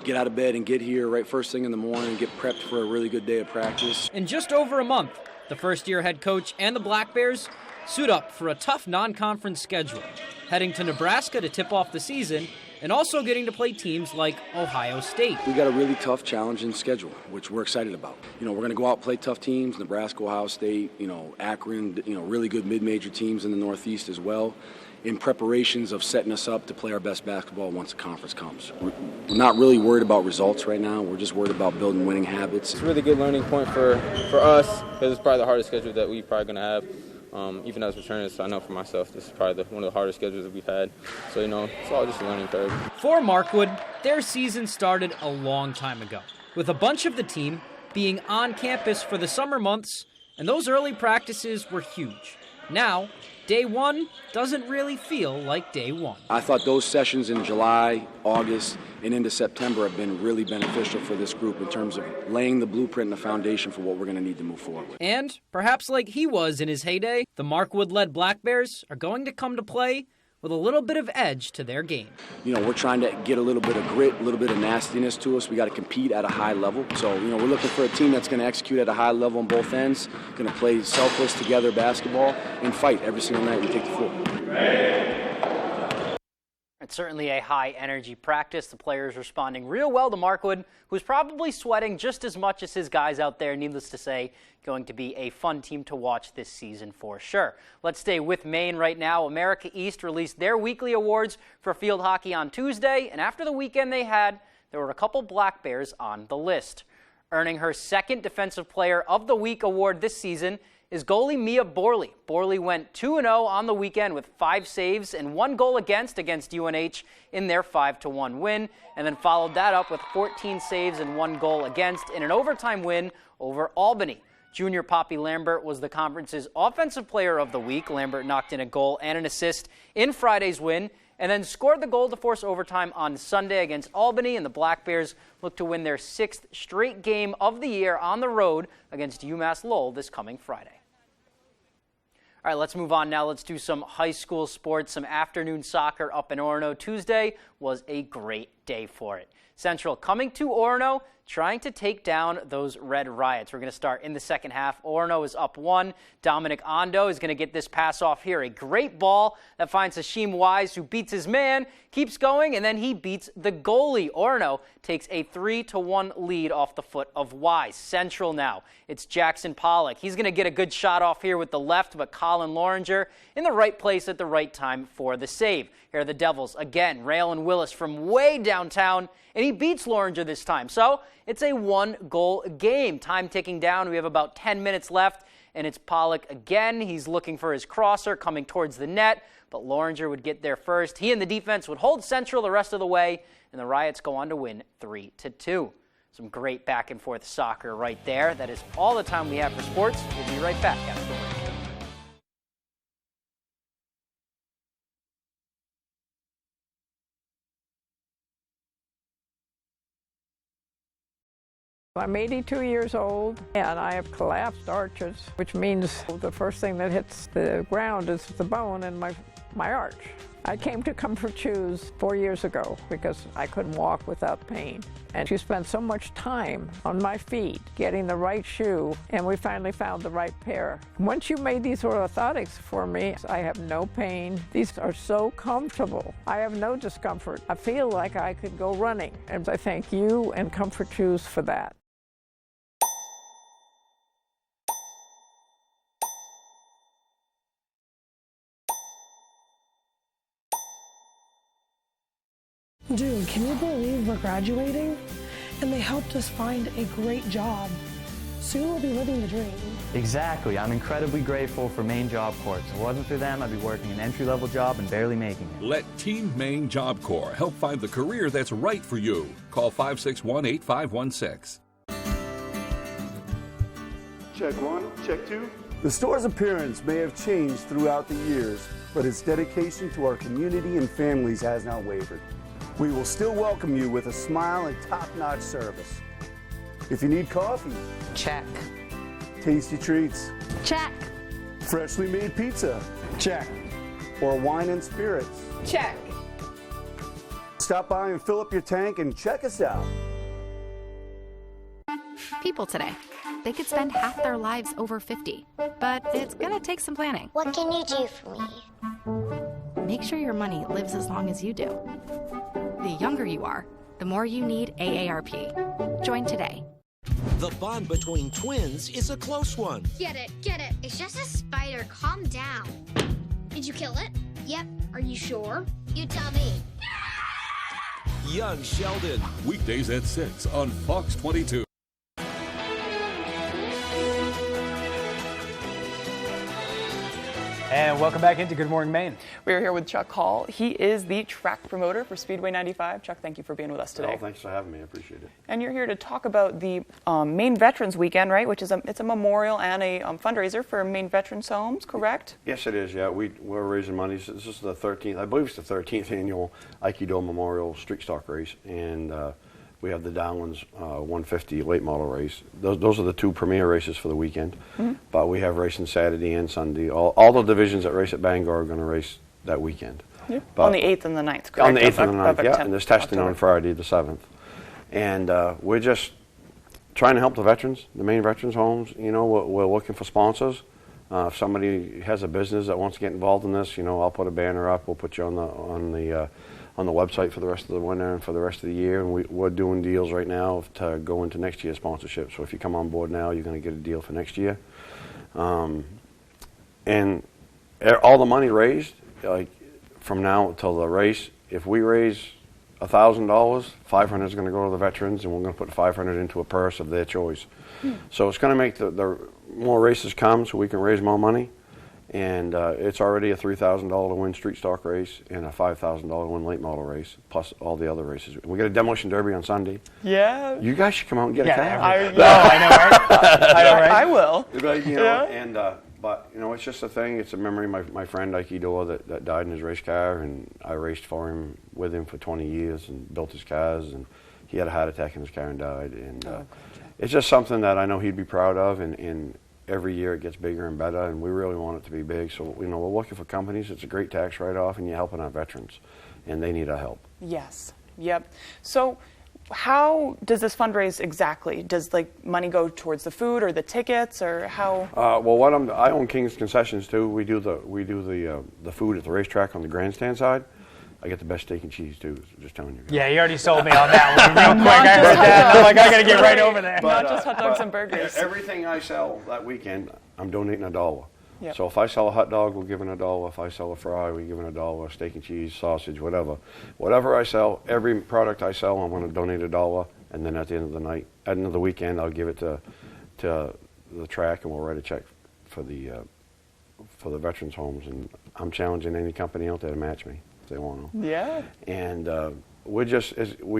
get out of bed and get here right first thing in the morning, get prepped for a really good day of practice. In just over a month, the first-year head coach and the Black Bears suit up for a tough non-conference schedule, heading to Nebraska to tip off the season and also getting to play teams like Ohio State. We got a really tough, challenging schedule, which we're excited about. We're going to go out and play tough teams, Nebraska, Ohio State, Akron, really good mid-major teams in the Northeast as well, in preparations of setting us up to play our best basketball once the conference comes. We're not really worried about results right now. We're just worried about building winning habits. It's a really good learning point for us because it's probably the hardest schedule that we're probably going to have. Even as returners, I know for myself, this is probably one of the hardest schedules that we've had. So, it's all just a learning curve. For Markwood, their season started a long time ago, with a bunch of the team being on campus for the summer months, and those early practices were huge. Now, day one doesn't really feel like day one. I thought those sessions in July, August, and into September have been really beneficial for this group in terms of laying the blueprint and the foundation for what we're going to need to move forward with. And, perhaps like he was in his heyday, the Markwood-led Black Bears are going to come to play with a little bit of edge to their game. We're trying to get a little bit of grit, a little bit of nastiness to us. We got to compete at a high level. So, we're looking for a team that's going to execute at a high level on both ends, going to play selfless together basketball, and fight every single night we take the floor. It's certainly a high-energy practice. The players responding real well to Markwood, who's probably sweating just as much as his guys out there. Needless to say, going to be a fun team to watch this season for sure. Let's stay with Maine right now. America East released their weekly awards for field hockey on Tuesday, and after the weekend they had, there were a couple Black Bears on the list. Earning her second Defensive Player of the Week award this season is goalie Mia Borley. Borley went 2-0 on the weekend with 5 saves and 1 goal against UNH in their 5-1 win, and then followed that up with 14 saves and 1 goal against in an overtime win over Albany. Junior Poppy Lambert was the conference's Offensive Player of the Week. Lambert knocked in a goal and an assist in Friday's win, and then scored the goal to force overtime on Sunday against Albany, and the Black Bears look to win their 6th straight game of the year on the road against UMass Lowell this coming Friday. All right, let's move on now. Let's do some high school sports, some afternoon soccer up in Orono. Tuesday was a great day for it. Central coming to Orono, trying to take down those Red Riots. We're going to start in the second half. Orono is up 1. Dominic Ondo is going to get this pass off here. A great ball that finds Hashim Wise, who beats his man, keeps going, and then he beats the goalie. Orono takes a 3-1 lead off the foot of Wise. Central now. It's Jackson Pollock. He's going to get a good shot off here with the left, but Colin Loringer in the right place at the right time for the save. Here are the Devils again. Raylan Willis from way downtown, and he beats Loringer this time. So it's a 1-goal game. Time ticking down. We have about 10 minutes left, and it's Pollock again. He's looking for his crosser coming towards the net, but Loringer would get there first. He and the defense would hold Central the rest of the way, and the Riots go on to win 3-2. Some great back-and-forth soccer right there. That is all the time we have for sports. We'll be right back after the break. I'm 82 years old and I have collapsed arches, which means the first thing that hits the ground is the bone in my arch. I came to Comfort Shoes 4 years ago because I couldn't walk without pain. And she spent so much time on my feet getting the right shoe, and we finally found the right pair. Once you made these orthotics for me, I have no pain. These are so comfortable. I have no discomfort. I feel like I could go running, and I thank you and Comfort Shoes for that. Dude, can you believe we're graduating? And they helped us find a great job. Soon we'll be living the dream. Exactly. I'm incredibly grateful for Maine Job Corps. If it wasn't for them, I'd be working an entry-level job and barely making it. Let Team Maine Job Corps help find the career that's right for you. Call 561-8516. Check one, check two. The store's appearance may have changed throughout the years, but its dedication to our community and families has not wavered. We will still welcome you with a smile and top-notch service. If you need coffee, check. Tasty treats, Check. freshly made pizza, check. Or wine and spirits, Check. stop by and fill up your tank and check us out. People today, they could spend half their lives over 50, but it's gonna take some planning. What can you do for me? Make sure your money lives as long as you do. The younger you are, the more you need AARP. Join today. The bond between twins is a close one. Get it, get it. It's just a spider. Calm down. Did you kill it? Yep. Are you sure? You tell me. Young Sheldon. Weekdays at 6 on Fox 22. And welcome back into Good Morning Maine. We are here with Chuck Hall. He is the track promoter for Speedway 95. Chuck, thank you for being with us today. Oh, thanks for having me. I appreciate it. And you're here to talk about the Maine Veterans Weekend, right? Which is it's a memorial and a fundraiser for Maine Veterans Homes, correct? Yes, it is. Yeah, we're raising money. This is the 13th. I believe it's the 13th annual Aikido Memorial Street Stock Race, and we have the Downlands 150 late model race. Those are the two premier races for the weekend. Mm-hmm. But we have racing Saturday and Sunday. All the divisions that race at Bangor are going to race that weekend. Yeah. On the 8th and the 9th, correct? On the 8th and the 9th, yeah. And there's testing on Friday the 7th. And we're just trying to help the veterans, the Maine Veterans Homes. You know, we're looking for sponsors. If somebody has a business that wants to get involved in this, you know, I'll put a banner up. We'll put you on the website for the rest of the winter and for the rest of the year. And we're doing deals right now to go into next year's sponsorship. So if you come on board now, you're going to get a deal for next year. And all the money raised, like from now until the race, if we raise $1,000, $500 is going to go to the veterans, and we're going to put $500 into a purse of their choice. So it's going to make the more races come so we can raise more money. And it's already a $3,000 to win street stock race and a $5,000 to win late model race, plus all the other races. We got a demolition derby on Sunday. Yeah. You guys should come out and get a cab. I know, right? I will. But, you know, and but you know, it's just a thing. It's a memory. My friend Aikido that died in his race car, and I raced for him with him for 20 years and built his cars, and he had a heart attack in his car and died. And it's just something that I know he'd be proud of, and every year it gets bigger and better, and we really want it to be big. So, you know, we're looking for companies. It's a great tax write-off, and you're helping our veterans, and they need our help. Yes. Yep. So how does this fundraise exactly? Does money go towards the food or the tickets, or how? Well, I own King's Concessions too. We do the food at the racetrack on the grandstand side. I get the best steak and cheese too. Just telling you guys. Yeah, you already sold me on that one real quick. I heard that. I'm like, I got to get right over there. Not just hot dogs and burgers. Everything I sell that weekend, I'm donating $1. Yep. So if I sell a hot dog, we're giving $1. If I sell a fry, we're giving $1. Steak and cheese, sausage, whatever. Whatever I sell, every product I sell, I'm going to donate $1. And then at the end of the weekend, I'll give it to the track, and we'll write a check for the veterans homes. And I'm challenging any company out there to match me if they want to. Yeah. And we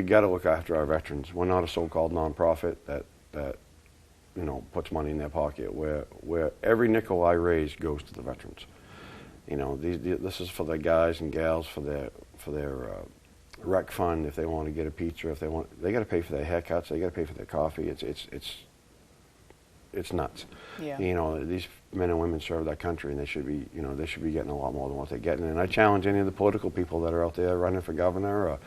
got to look after our veterans. We're not a so-called nonprofit that you know, puts money in their pocket. Where every nickel I raise goes to the veterans. You know, this is for the guys and gals for their rec fund if they want to get a pizza. If they want, they got to pay for their haircuts. They got to pay for their coffee. It's nuts. Yeah. You know, these men and women serve that country, and they should be, you know, they should be getting a lot more than what they're getting. And I challenge any of the political people that are out there running for governor or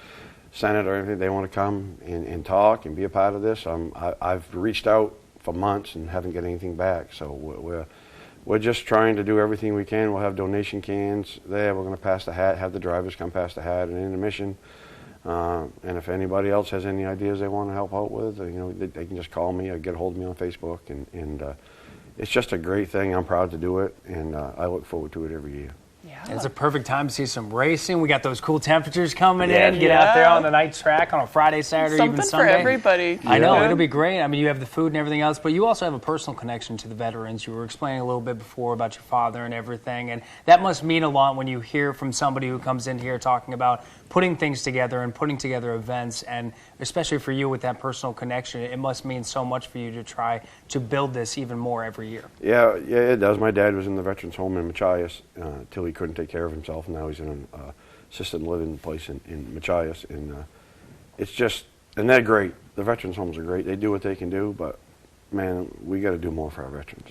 Senate or anything, they want to come and talk and be a part of this. I've reached out for months and haven't got anything back. So we're just trying to do everything we can. We'll have donation cans there. We're going to pass the hat, have the drivers come pass the hat and intermission. And if anybody else has any ideas they want to help out with, you know, they can just call me or get a hold of me on Facebook. And it's just a great thing. I'm proud to do it, and I look forward to it every year. Yeah. It's a perfect time to see some racing. We got those cool temperatures coming in. Get out there on the night track on a Friday, Saturday, even Sunday. Something for everybody. I know, it'll be great. I mean, you have the food and everything else, but you also have a personal connection to the veterans. You were explaining a little bit before about your father and everything, and that must mean a lot when you hear from somebody who comes in here talking about putting things together and putting together events, and especially for you with that personal connection, it must mean so much for you to try to build this even more every year. Yeah, it does. My dad was in the veterans home in Machias till he couldn't take care of himself, and now he's in an assisted living place in Machias, and it's just, and they're great. The veterans homes are great. They do what they can do, but man, we got to do more for our veterans.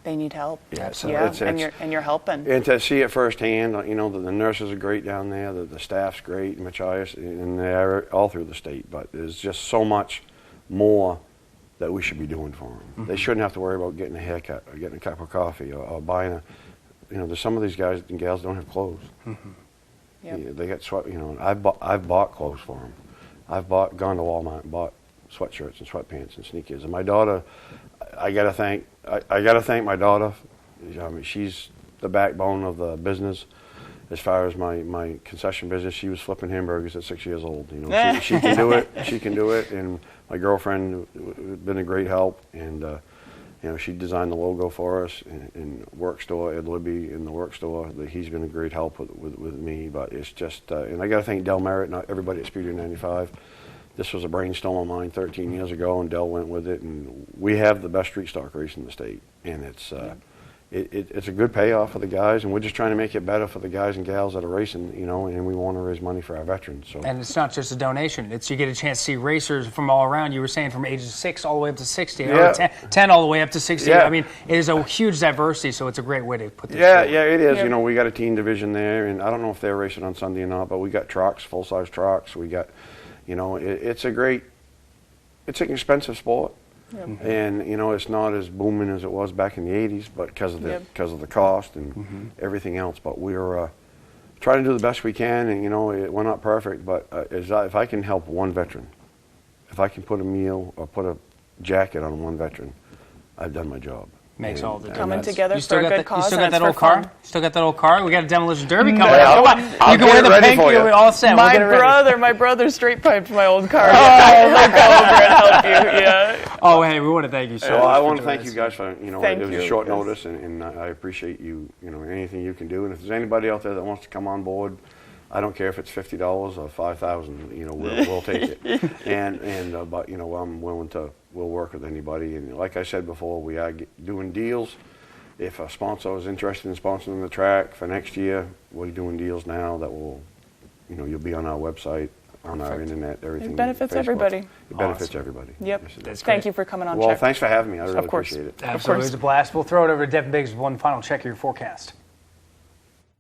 They need help. Yeah, so and you're helping. And to see it firsthand, you know, the nurses are great down there, the staff's great in Machias, and they're all through the state. But there's just so much more that we should be doing for them. Mm-hmm. They shouldn't have to worry about getting a haircut or getting a cup of coffee or buying a, you know, there's some of these guys and gals don't have clothes. Mm-hmm. Yep. Yeah, they got sweat. You know, I've bought clothes for them. I've gone to Walmart and bought sweatshirts and sweatpants and sneakers. And my daughter, I gotta thank my daughter. I mean, she's the backbone of the business. As far as my concession business, she was flipping hamburgers at 6 years old. You know, she can do it. She can do it. And my girlfriend has been a great help. And you know, she designed the logo for us in work store, Ed Libby in the work store. He's been a great help with me. But it's just, and I got to thank Del Merritt, not everybody at Speedway 95. This was a brainstorm of mine 13 years ago, and Del went with it. And we have the best street stock race in the state, and it's a good payoff for the guys, and we're just trying to make it better for the guys and gals that are racing, you know, and we want to raise money for our veterans. So. And it's not just a donation. It's you get a chance to see racers from all around. You were saying from ages 6 all the way up to 60, yeah. or 10 all the way up to 60. Yeah. I mean, it is a huge diversity, so it's a great way to put this Yeah, forward. yeah, it is. Yeah. You know, we got a teen division there, and I don't know if they're racing on Sunday or not, but we got trucks, full-size trucks. We got, you know, it's an expensive sport. Yep. And you know, it's not as booming as it was back in the 80s, but because of the cost and everything else. But we're trying to do the best we can, and you know, we're not perfect. But if I can help one veteran, if I can put a meal or put a jacket on one veteran, I've done my job. Makes all the difference. Coming together for a good cause. You still got that old car? You still got that old car? We got a demolition derby coming up. You can wear the pink. You're all set. My brother straight piped my old car. I'll go over and help you. Yeah. Oh, hey, we want to thank you so much. I want to thank you guys for, you know, it was a short notice, and I appreciate you, you know, anything you can do. And if there's anybody out there that wants to come on board, I don't care if it's $50 or $5,000. You know, we'll take it. But you know, I'm willing to. We'll work with anybody. And like I said before, we are doing deals. If a sponsor is interested in sponsoring the track for next year, we're doing deals now that will, you know, you'll be on our website, on our internet, everything. It benefits everybody. It benefits everybody. Yep. Yes, Thank you for coming on. Well, check. thanks for having me. I really appreciate it. Absolutely, it was a blast. We'll throw it over to Devin Biggs with one final check of your forecast.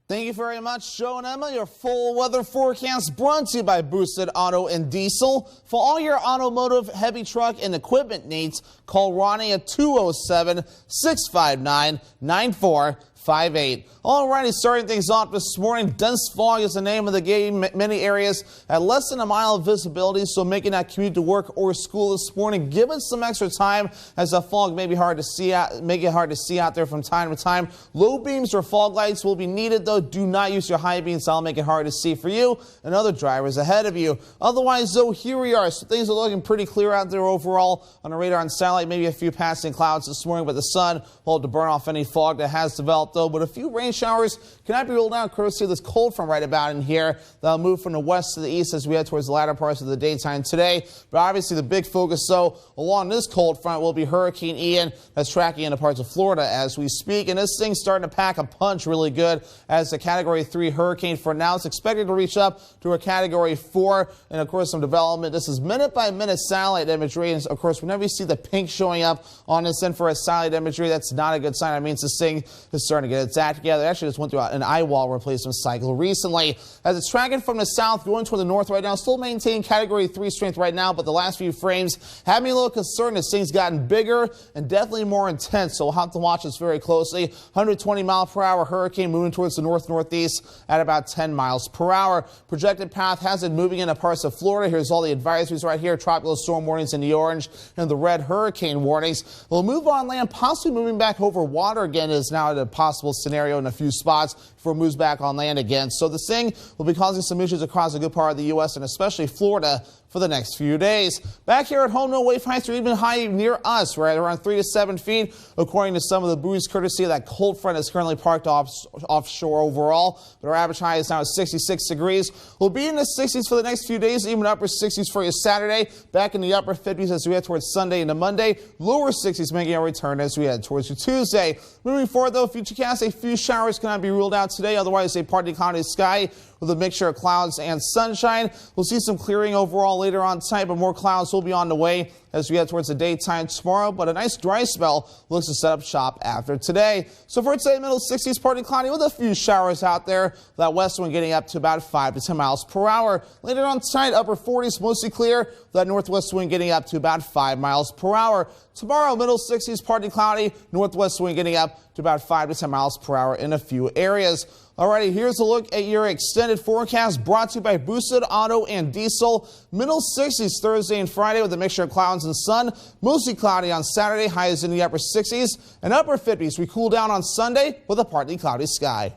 Thank you very much, Joe and Emma. Your full weather forecast brought to you by Boosted Auto and Diesel. For all your automotive, heavy truck, and equipment needs, call Ronnie at 207-659-9458. Alrighty, starting things off this morning, dense fog is the name of the game. Many areas at less than a mile of visibility, so making that commute to work or school this morning, give it some extra time as the fog may be hard to see make it hard to see out there from time to time. Low beams or fog lights will be needed, though. Do not use your high beams. That'll make it hard to see for you and other drivers ahead of you. Otherwise, though, here we are. So things are looking pretty clear out there overall on the radar and satellite. Maybe a few passing clouds this morning, but the sun will have to burn off any fog that has developed. though, but a few rain showers cannot be ruled out courtesy of this cold front right about in here. That'll move from the west to the east as we head towards the latter parts of the daytime today. But obviously the big focus, though, along this cold front will be Hurricane Ian that's tracking into parts of Florida as we speak. And this thing's starting to pack a punch really good as a Category 3 hurricane. For now, it's expected to reach up to a Category 4. And, of course, some development. This is minute-by-minute satellite imagery. And, of course, whenever you see the pink showing up on this infrared satellite imagery, that's not a good sign. That means this thing is starting to get its act together. It actually just went through an eye wall replacement cycle recently. As it's tracking from the south, going toward the north right now, still maintaining Category 3 strength right now, but the last few frames have me a little concerned. This thing's gotten bigger and definitely more intense, so we'll have to watch this very closely. 120-mile-per-hour hurricane moving towards the north-northeast at about 10 miles per hour. Projected path has it moving into parts of Florida. Here's all the advisories right here. Tropical storm warnings in the orange and the red hurricane warnings. We'll move on land, possibly moving back over water again is now a possible scenario in a few spots before it moves back on land again. So this thing will be causing some issues across a good part of the U.S. and especially Florida for the next few days. Back here at home, no wave heights are even high near us. We're at around 3 to 7 feet, according to some of the buoys, courtesy of that cold front is currently parked offshore overall. But our average high is now at 66 degrees. We'll be in the 60s for the next few days, even upper 60s for you Saturday. Back in the upper 50s as we head towards Sunday into Monday. Lower 60s making a return as we head towards your Tuesday. Moving forward, though, Futurecast, a few showers cannot be ruled out today. Otherwise, a partly cloudy sky with a mixture of clouds and sunshine. We'll see some clearing overall later on tonight, but more clouds will be on the way as we head towards the daytime tomorrow. But a nice dry spell looks to set up shop after today. So for today, middle 60s, partly cloudy with a few showers out there. That west wind getting up to about 5 to 10 miles per hour. Later on tonight, upper 40s, mostly clear. That northwest wind getting up to about 5 miles per hour. Tomorrow, middle 60s, partly cloudy. Northwest wind getting up to about 5 to 10 miles per hour in a few areas. Alrighty, here's a look at your extended forecast brought to you by Boosted Auto and Diesel. Middle 60s Thursday and Friday with a mixture of clouds and sun. Mostly cloudy on Saturday, highs in the upper 60s and upper 50s. We cool down on Sunday with a partly cloudy sky.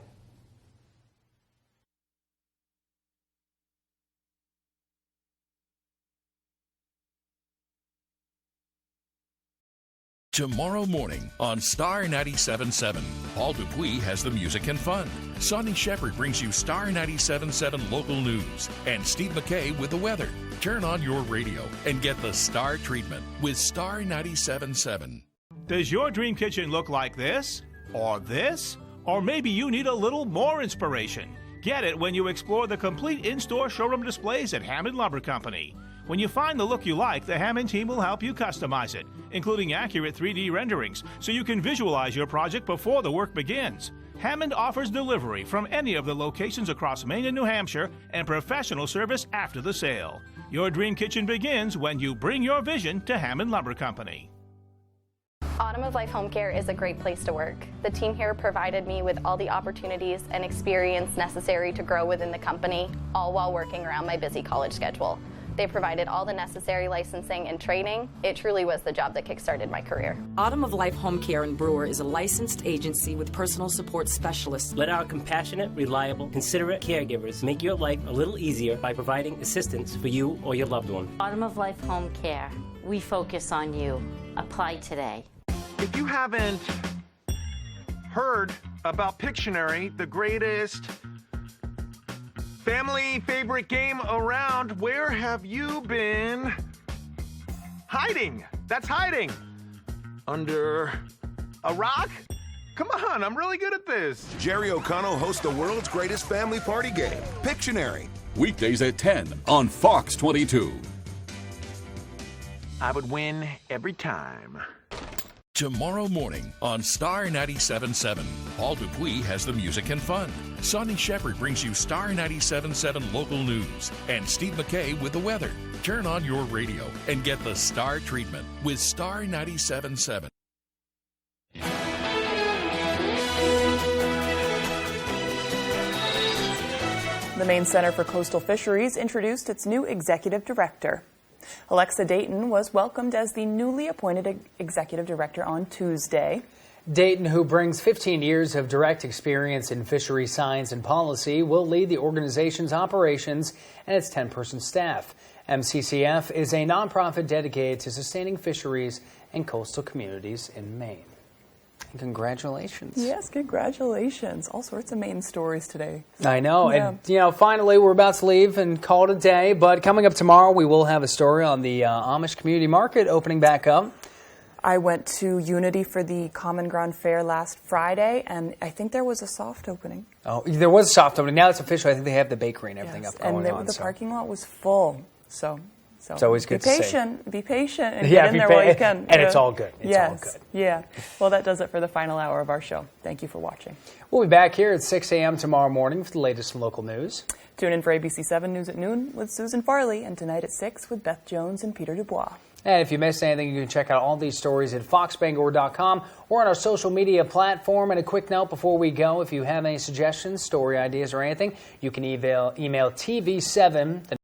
Tomorrow morning on Star 97.7, Paul Dupuis has the music and fun. Sonny Shepard brings you Star 97.7 local news. And Steve McKay with the weather. Turn on your radio and get the Star treatment with Star 97.7. Does your dream kitchen look like this? Or this? Or maybe you need a little more inspiration. Get it when you explore the complete in-store showroom displays at Hammond Lumber Company. When you find the look you like, the Hammond team will help you customize it, including accurate 3D renderings, so you can visualize your project before the work begins. Hammond offers delivery from any of the locations across Maine and New Hampshire and professional service after the sale. Your dream kitchen begins when you bring your vision to Hammond Lumber Company. Autumn of Life Home Care is a great place to work. The team here provided me with all the opportunities and experience necessary to grow within the company, all while working around my busy college schedule. They provided all the necessary licensing and training. It truly was the job that kickstarted my career. Autumn of Life Home Care in Brewer is a licensed agency with personal support specialists. Let our compassionate, reliable, considerate caregivers make your life a little easier by providing assistance for you or your loved one. Autumn of Life Home Care. We focus on you. Apply today. If you haven't heard about Pictionary, the greatest family favorite game around, where have you been hiding? That's hiding. Under a rock? Come on, I'm really good at this. Jerry O'Connell hosts the world's greatest family party game, Pictionary. Weekdays at 10 on Fox 22. I would win every time. Tomorrow morning on Star 97.7, Paul Dupuis has the music and fun. Sonny Shepard brings you Star 97.7 local news. And Steve McKay with the weather. Turn on your radio and get the Star treatment with Star 97.7. The Maine Center for Coastal Fisheries introduced its new executive director. Alexa Dayton was welcomed as the newly appointed executive director on Tuesday. Dayton, who brings 15 years of direct experience in fishery science and policy, will lead the organization's operations and its 10-person staff. MCCF is a nonprofit dedicated to sustaining fisheries and coastal communities in Maine. Congratulations. Yes, congratulations. All sorts of Maine stories today. I know. Yeah. And, finally, we're about to leave and call it a day. But coming up tomorrow, we will have a story on the Amish Community Market opening back up. I went to Unity for the Common Ground Fair last Friday, and I think there was a soft opening. Oh, there was a soft opening. Now it's official. I think they have the bakery and everything up going on. And the parking lot was full. So it's always good to see. Be patient, and get in there while you can. And it's all good. It's all good. Yeah. Well, that does it for the final hour of our show. Thank you for watching. We'll be back here at 6 a.m. tomorrow morning for the latest in local news. Tune in for ABC 7 News at noon with Susan Farley, and tonight at 6 with Beth Jones and Peter Dubois. And if you missed anything, you can check out all these stories at foxbangor.com or on our social media platform. And a quick note before we go, if you have any suggestions, story ideas, or anything, you can email TV7.